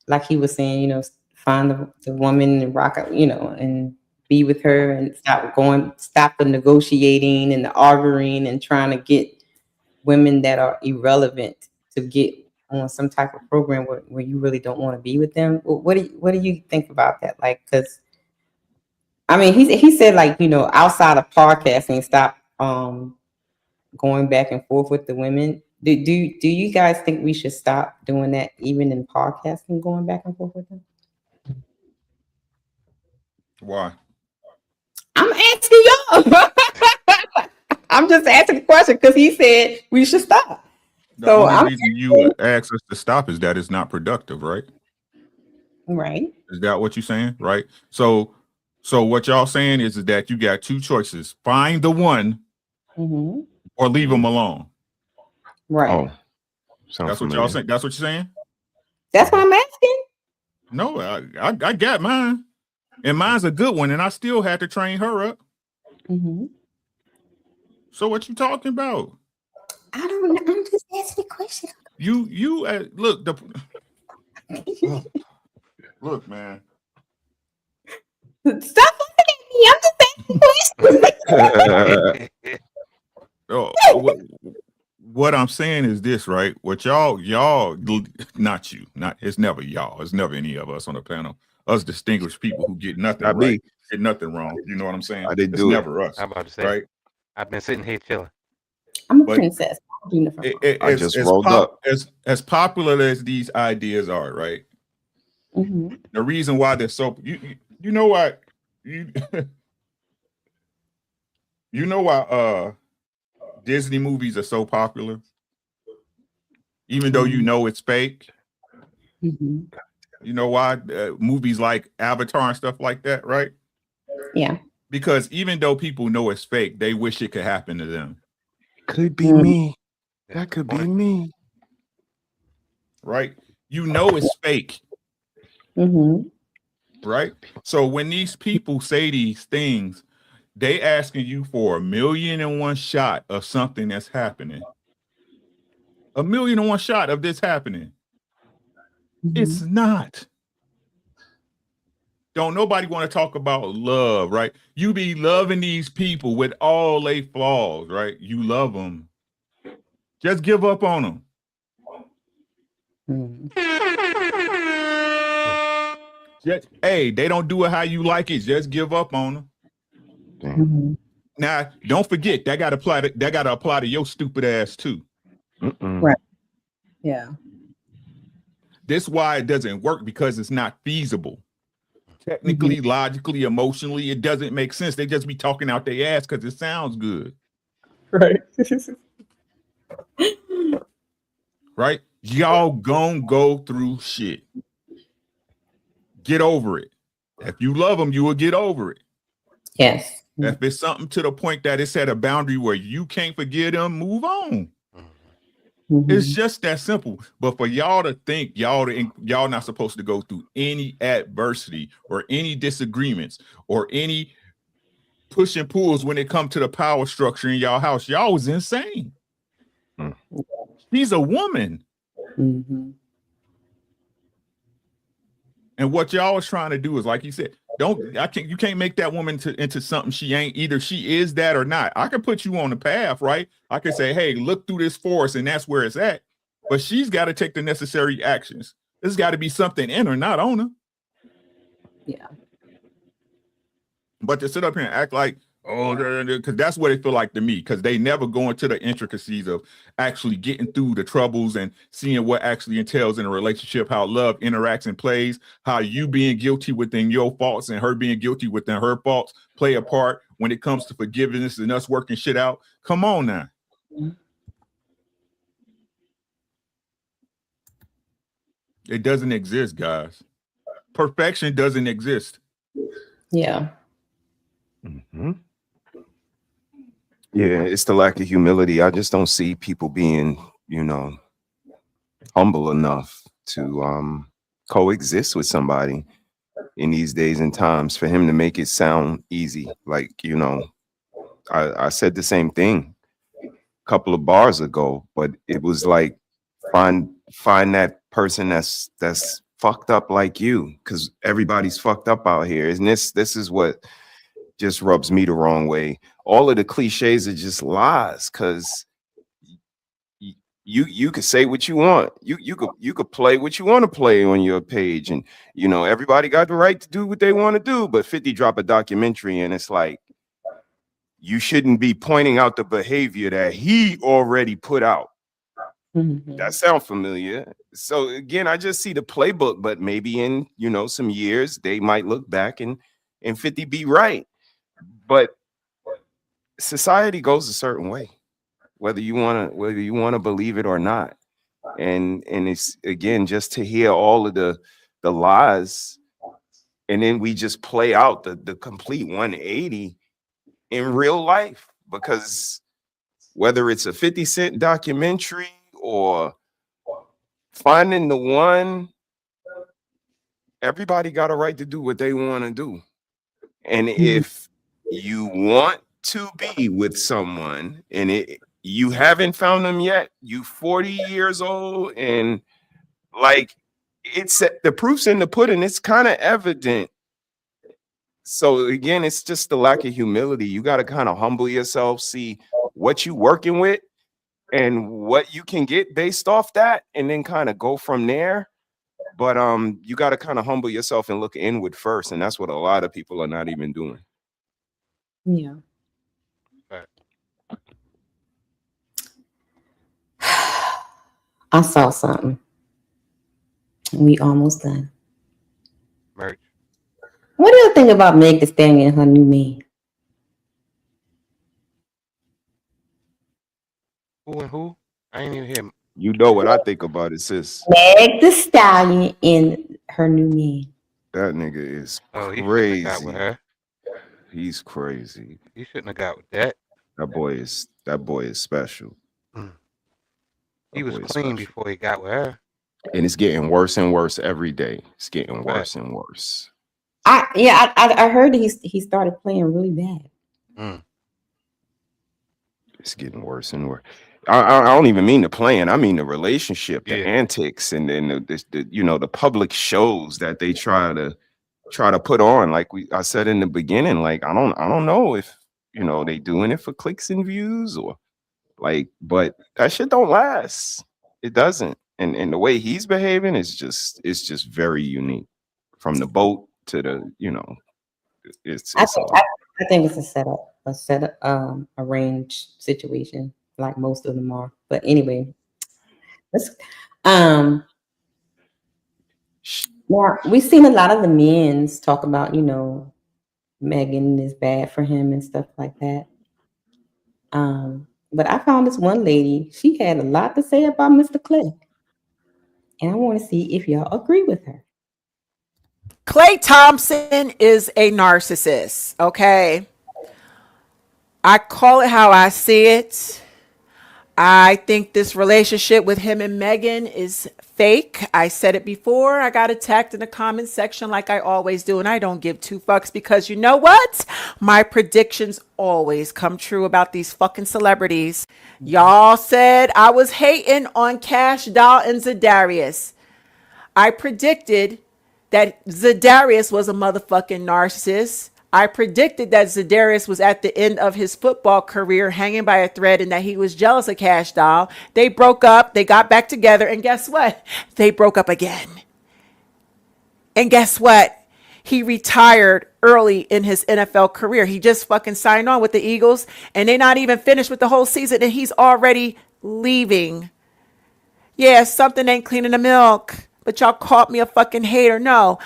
like he was saying, find the woman and rock out, and be with her, and stop the negotiating and the arguing and trying to get women that are irrelevant to get on some type of program where you really don't want to be with them. What do you think about that? Like, because I mean, he said, like, outside of podcasting, stop going back and forth with the women. Do you guys think we should stop doing that even in podcasting, going back and forth with them? Why? I'm asking y'all. I'm just asking a question because he said we should stop. The only reason you would ask us to stop is that it's not productive, right? Right. Is that what you're saying? Right. So what y'all saying is that you got two choices: find the one, or leave them alone. Right. That's what y'all saying. That's what you're saying. That's what I'm asking. No, I got mine, and mine's a good one, and I still had to train her up. Mm-hmm. So what you talking about? I don't know. I'm just asking a question. You look look, man. Stop looking at me. I'm just asking questions. Oh, what I'm saying is this, right? What y'all, not you, it's never y'all. It's never any of us on the panel. Us distinguished people who get nothing right, get nothing wrong. You know what I'm saying? It's never us. I'm about to say, right? I've been sitting here chilling. I'm a princess. I just rolled up. As popular as these ideas are, right? Mm-hmm. The reason why they're so you know what you know why Disney movies are so popular, even though you know it's fake. Mm-hmm. You know why movies like Avatar and stuff like that, right? Yeah. Because even though people know it's fake, they wish it could happen to them. Could be me. That could be me. Right? You know it's fake. Mm-hmm. Right? So when these people say these things, they asking you for 1,000,001 shot of something that's happening. 1,000,001 shot of this happening. Mm-hmm. It's not. Don't nobody want to talk about love, right? You be loving these people with all their flaws, right? You love them. Just give up on them. Hey, they don't do it how you like it. Just give up on them. Mm-hmm. Now, don't forget that got to apply to your stupid ass too. Right. Yeah. This why it doesn't work, because it's not feasible. Technically, logically, emotionally, it doesn't make sense. They just be talking out their ass because it sounds good. Right. Right? Y'all gonna go through shit. Get over it. If you love them, you will get over it. Yes. If it's something to the point that it's at a boundary where you can't forgive them, move on. Mm-hmm. It's just that simple. But for y'all to think y'all not supposed to go through any adversity or any disagreements or any push and pulls when it comes to the power structure in y'all house, y'all was insane. She's a woman. Mm-hmm. And what y'all was trying to do is, like you said, you can't make that woman into something she ain't. Either she is that or not. I can put you on the path, right? I can say, hey, look through this forest, and that's where it's at. But she's got to take the necessary actions. There's got to be something in her, not on her. Yeah. But to sit up here and act like, oh, because that's what it feel like to me, because they never go into the intricacies of actually getting through the troubles and seeing what actually entails in a relationship, how love interacts and plays, how you being guilty within your faults and her being guilty within her faults play a part when it comes to forgiveness and us working shit out. Come on now. It doesn't exist, guys. Perfection doesn't exist. Yeah. Mm-hmm. Yeah, it's the lack of humility. I just don't see people being, humble enough to coexist with somebody in these days and times for him to make it sound easy. Like, I said the same thing a couple of bars ago, but it was like find that person that's fucked up like you, because everybody's fucked up out here. And this is what just rubs me the wrong way. All of the cliches are just lies, because you could say what you want. You could play what you want to play on your page, and everybody got the right to do what they want to do. But 50 drop a documentary, and it's like, you shouldn't be pointing out the behavior that he already put out. Mm-hmm. That sounds familiar. So again, I just see the playbook, but maybe in some years they might look back and 50 be right. But society goes a certain way, whether you want to believe it or not. And it's, again, just to hear all of the lies, and then we just play out the complete 180 in real life, because whether it's a 50 Cent documentary or finding the one, everybody got a right to do what they want to do. And if you want to be with someone and you haven't found them yet, you 40 years old, and like it's the proof's in the pudding, it's kind of evident. So again, it's just the lack of humility. You got to kind of humble yourself, see what you working with and what you can get based off that, and then kind of go from there. But you got to kind of humble yourself and look inward first, and that's what a lot of people are not even doing. Yeah. I saw something. We almost done. Merch. What do you think about Meg Thee Stallion and her new man? Who and who? I ain't even hear. You know what I think about it, sis. Meg Thee Stallion and her new man. That nigga is He crazy. got with her. He's crazy. He shouldn't have got with that. That boy is special. He was clean before he got with her. And it's getting worse and worse every day. It's getting worse and worse. I heard that he started playing really bad. It's getting worse and worse. I don't even mean the playing. I mean the relationship, the antics, and then the public shows that they try to put on. Like I said in the beginning, like I don't know if they doing it for clicks and views or like, but that shit don't last. It doesn't. And the way he's behaving is just very unique. From the boat to the I think it's a setup, arranged situation, like most of them are. But anyway, now we've seen a lot of the men's talk about, Megan is bad for him and stuff like that. But I found this one lady, she had a lot to say about Mr. Clay. And I want to see if y'all agree with her. Klay Thompson is a narcissist, okay? I call it how I see it. I think this relationship with him and Megan is fake. I said it before. I got attacked in the comment section like I always do, and I don't give two fucks because you know what? My predictions always come true about these fucking celebrities. Y'all said I was hating on Cash Doll and Zadarius. I predicted that Zadarius was a motherfucking narcissist. I predicted that Zadarius was at the end of his football career hanging by a thread and that he was jealous of Cash Doll. They broke up. They got back together. And guess what? They broke up again. And guess what? He retired early in his NFL career. He just fucking signed on with the Eagles and they're not even finished with the whole season and he's already leaving. Yeah, something ain't cleaning the milk. But y'all called me a fucking hater. No,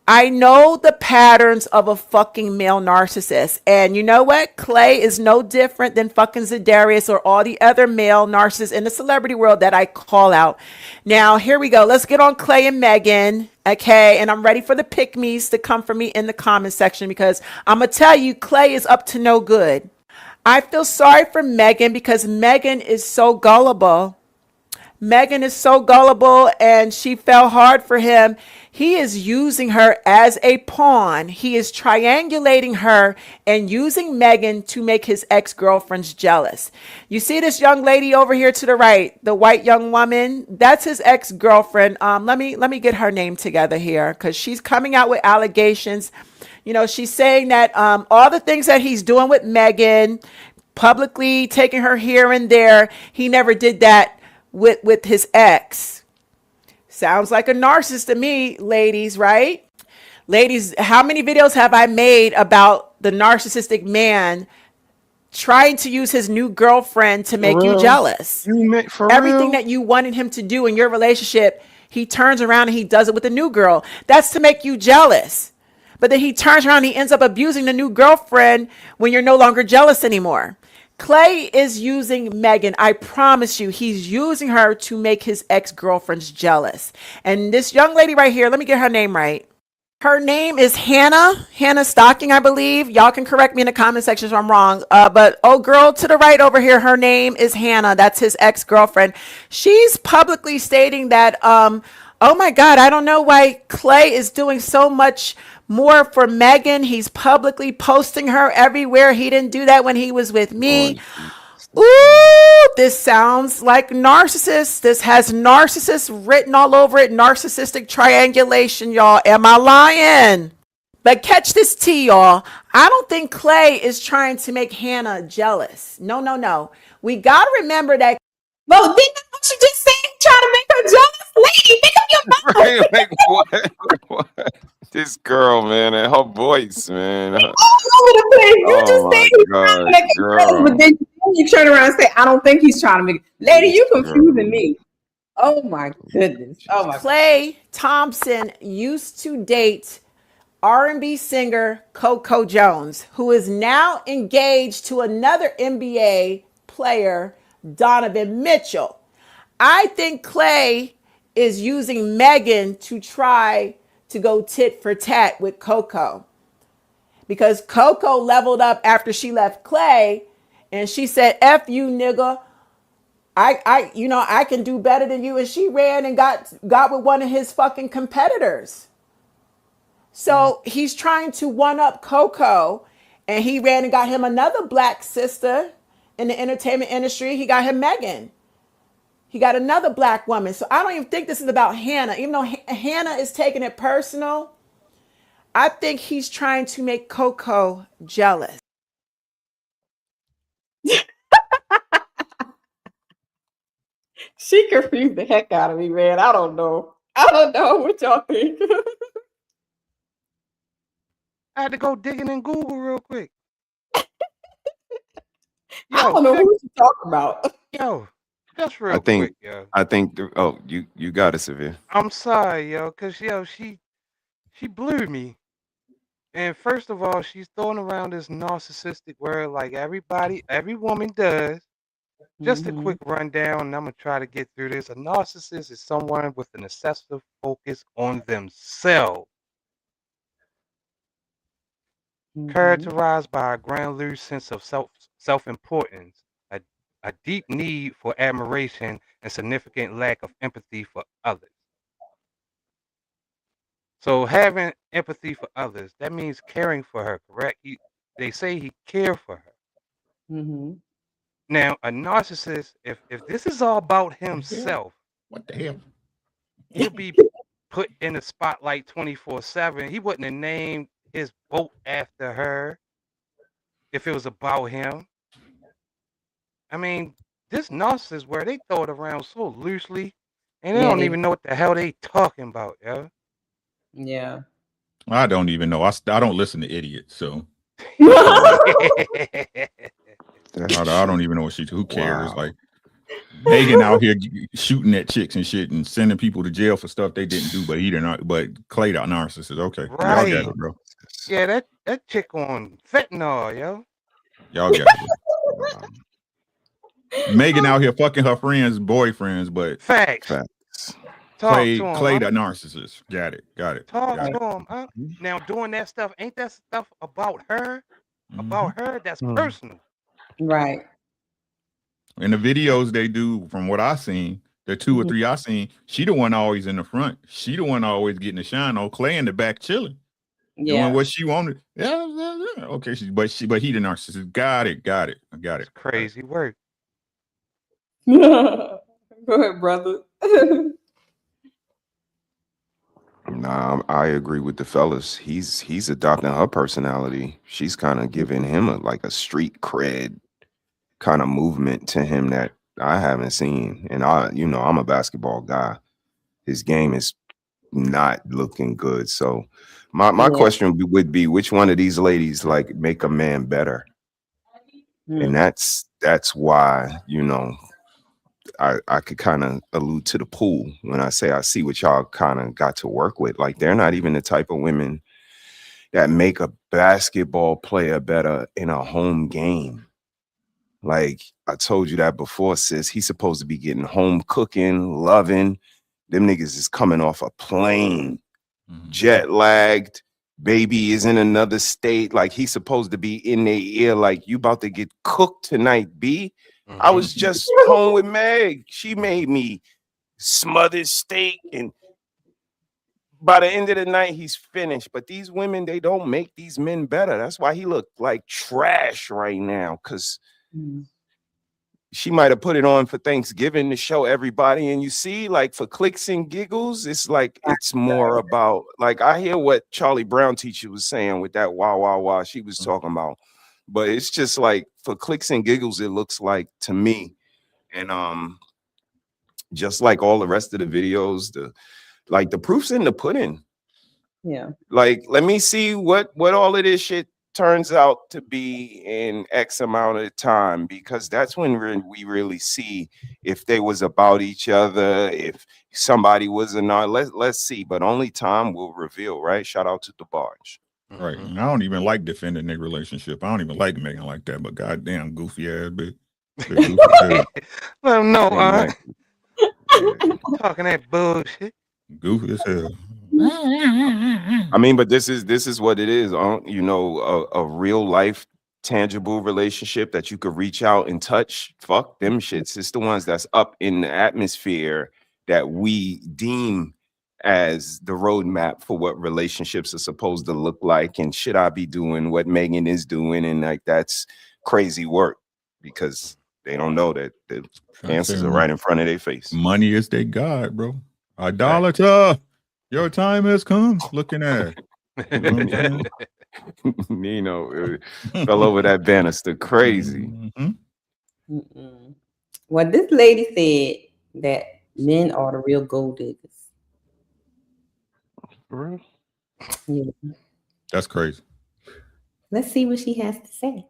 I know the patterns of a fucking male narcissist. And you know what? Klay is no different than fucking Zadarius or all the other male narcissists in the celebrity world that I call out. Now, here we go. Let's get on Klay and Megan. Okay. And I'm ready for the pick-me's to come for me in the comment section because I'm going to tell you, Klay is up to no good. I feel sorry for Megan because Megan is so gullible. Megan is so gullible and she fell hard for him. He is using her as a pawn. He is triangulating her and using Megan to make his ex-girlfriends jealous. You see this young lady over here to the right, the white young woman, that's his ex-girlfriend. Let me get her name together here because she's coming out with allegations. She's saying that all the things that he's doing with Megan, publicly taking her here and there, he never did that with his ex. Sounds like a narcissist to me, ladies, right? Ladies, how many videos have I made about the narcissistic man trying to use his new girlfriend to make you jealous? Everything that you wanted him to do in your relationship, he turns around and he does it with a new girl. That's to make you jealous. But then he turns around and he ends up abusing the new girlfriend when you're no longer jealous anymore. Klay is using Megan. I promise you, he's using her to make his ex-girlfriends jealous. And this young lady right here, let me get her name right. Her name is Hannah Stocking, I believe. Y'all can correct me in the comment section if I'm wrong. But girl to the right over here, her name is Hannah. That's his ex-girlfriend. She's publicly stating that, oh my God, I don't know why Clay is doing so much more for Megan. He's publicly posting her everywhere. He didn't do that when he was with me. Ooh, this sounds like narcissist. This has narcissist written all over it. Narcissistic triangulation, y'all. Am I lying? But catch this tea, y'all. I don't think Clay is trying to make Hannah jealous. No. We got to remember that. Well, didn't she just say trying to make her jealous? Lady, make up your mind. Like, what? This girl, man, and her voice, man. All over the place. You just Oh say my he's trying to make her God, jealous, girl. but then you turn around and say, I don't think he's trying to make it. Lady, you confusing me. Oh my goodness. Oh my Clay Thompson used to date R&B singer Coco Jones, who is now engaged to another NBA player, Donovan Mitchell. I think Clay is using Megan to try to go tit for tat with Coco, because Coco leveled up after she left Clay, and she said, "F you, nigga. I can do better than you." And she ran and got with one of his fucking competitors. So he's trying to one up Coco, and he ran and got him another black sister in the entertainment industry. He got him Megan. He got another black woman. So I don't even think this is about Hannah. Even though Hannah is taking it personal, I think he's trying to make Coco jealous. She confused the heck out of me, man. I don't know what y'all think. I had to go digging in Google real quick. I don't know who she's talking about. Yo, just real I think, quick, yo. oh, you got it, Severe. I'm sorry, yo, because, yo, she blew me. And first of all, she's throwing around this narcissistic word like every woman does. Just a quick rundown, and I'm going to try to get through this. A narcissist is someone with an obsessive focus on themselves, characterized by a grand loose sense of self-importance, a deep need for admiration, and significant lack of empathy for others. So having empathy for others, that means caring for her, correct? They say he cared for her. Now, a narcissist, if this is all about himself, What the hell? he'll be put in the spotlight 24/7. He wouldn't have named his boat after her if it was about him. I mean, this narcissist where they throw it around so loosely, and they Yeah, don't they- even know what the hell they talking about, yo. Yeah. I don't even know. I don't listen to idiots, so I don't even know what who cares. Wow. Like Megan out here shooting at chicks and shit and sending people to jail for stuff they didn't do, but Clay the narcissist. Okay, y'all Right. got it, bro. Yeah, that chick on fentanyl, yo. Y'all got it. Megan out here fucking her friends' boyfriends, but Facts. Talk Clay to him. the Huh? narcissist. Got it. Talk got it. to him. Huh? Now, doing that stuff, ain't that stuff about her? About her? That's Mhm. personal. Right. In the videos they do, from what I seen, the 2 or 3 I seen, she the one always in the front. She the one always getting the shine on. Clay in the back chilling, doing what she wanted. Yeah. Okay, but he the narcissist. Got it. I got it. Crazy work. Go ahead, brother. Nah, I agree with the fellas. He's adopting her personality. She's kind of giving him a street cred kind of movement to him that I haven't seen. And I'm a basketball guy. His game is not looking good. So my question would be, which one of these ladies make a man better? And that's why, I could kind of allude to the pool when I say I see what y'all kind of got to work with. Like, they're not even the type of women that make a basketball player better in a home game. Like, I told you that before, sis. He's supposed to be getting home cooking, loving. Them niggas is coming off a plane jet lagged. Baby is in another state. Like he's supposed to be in their ear. Like you about to get cooked tonight, B. I was just home with Meg. She made me smothered steak, and by the end of the night, he's finished. But these women, they don't make these men better. That's why he look like trash right now. Cause she might have put it on for Thanksgiving to show everybody. And you see, like for clicks and giggles, it's like it's more about, like I hear what Charlie Brown teacher was saying with that wah wah wah she was talking about. But it's just like for clicks and giggles, it looks like to me. And just like all the rest of the videos, the proof's in the pudding. Yeah. Like, let me see what all of this shit turns out to be in X amount of time, because that's when we really see if they was about each other, if somebody was or not. Let's see, but only time will reveal, right? Shout out to DeBarge. Right. And I don't even like defending their relationship. I don't even like Megan like that, but goddamn goofy ass bitch. Let them know, talking that bullshit. Goofy as hell. I mean, but this is what it is. You know, a real life tangible relationship that you could reach out and touch. Fuck them shits. It's the ones that's up in the atmosphere that we deem as the roadmap for what relationships are supposed to look like, and should I be doing what Megan is doing, and like that's crazy work because they don't know that the answers are right in front of their face. Money is their god, bro. Idolater. Your time has come. Looking at it. You know what I'm saying? Nino fell over that banister crazy. Well, this lady said that men are the real gold diggers. For real? Yeah. That's crazy. Let's see what she has to say.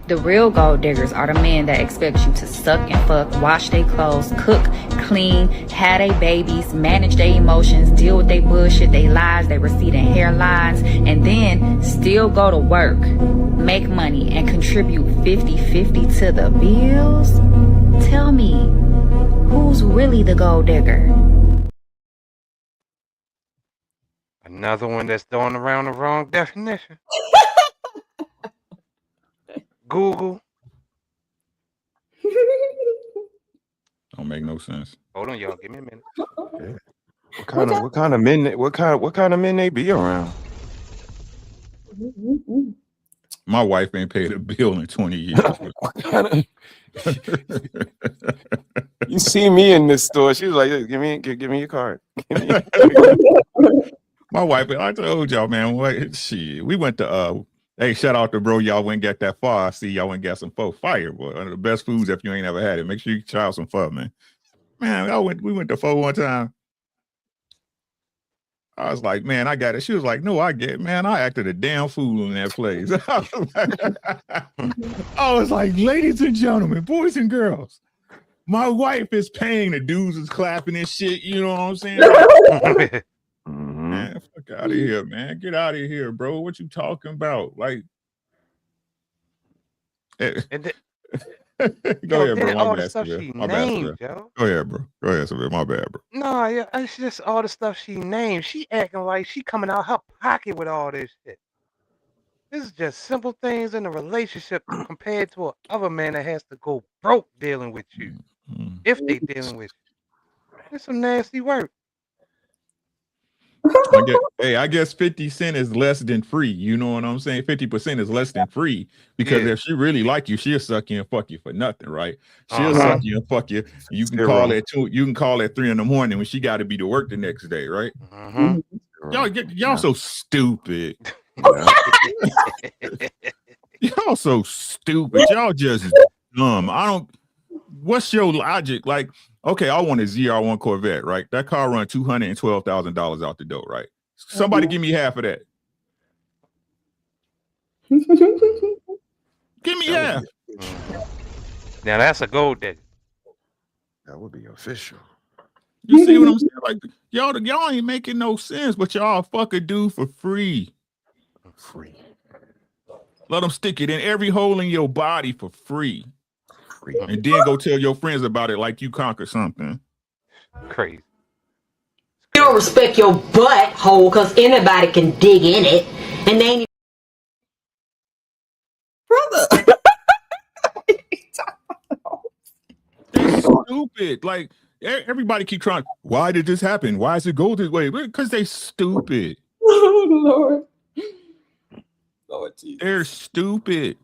The real gold diggers are the men that expect you to suck and fuck, wash their clothes, cook, clean, have their babies, manage their emotions, deal with their bullshit, their lies, their receding hairlines, and then still go to work, make money, and contribute 50-50 to the bills? Tell me, who's really the gold digger? Another one that's throwing around the wrong definition. Google. Don't make no sense. Hold on, y'all. Give me a minute. What kind of men they be around? My wife ain't paid a bill in 20 years. You see me in this store. She was like, "Give me your card." My wife, I told y'all, man, what shit. We went to hey, shout out to bro. Y'all went and got that far. I see y'all went and got some fire, boy. One of the best foods if you ain't ever had it. Make sure you try some pho, man. Man, we went to pho one time. I was like, man, I got it. She was like, no, I get it, man. I acted a damn fool in that place. I was like, ladies and gentlemen, boys and girls, my wife is paying. The dudes is clapping and shit. You know what I'm saying? Man, fuck out of here, man. Get out of here, bro. What you talking about? Like, go ahead, bro. All the stuff she named, yo. Go ahead, bro. Go ahead, Sylvia. My bad, bro. No, yeah, it's just all the stuff she named. She acting like she coming out her pocket with all this shit. This is just simple things in a relationship compared to another man that has to go broke dealing with you. If they dealing with you. It's some nasty work. I guess 50 cents is less than free. You know what I'm saying? 50% is less than free because if she really like you, she'll suck you and fuck you for nothing, right? She'll suck you and fuck you. You can call at 2. You can call at 3 in the morning when she got to be to work the next day, right? Y'all so stupid. Y'all so stupid. Y'all just dumb. What's your logic? Like, okay, I want a ZR1 Corvette, right? That car run $212,000 out the door, right? Somebody give me half of that. Give me half. Now that's a gold digger. That would be official. You see what I'm saying? Like, y'all ain't making no sense, but y'all fuck a dude for free. Free. Let them stick it in every hole in your body for free. And then go tell your friends about it like you conquered something. Crazy. don't respect your butthole because anybody can dig in it, and they ain't They stupid. Like everybody keep trying. Why did this happen? Why does it go this way? Because they stupid. Oh Lord. Lord Jesus. They're stupid.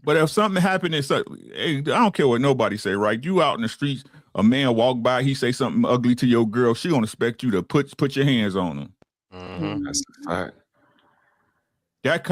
But if something happened, hey, I don't care what nobody say, right? You out in the streets, a man walk by, he say something ugly to your girl, she gonna expect you to put your hands on him. That's a fact. That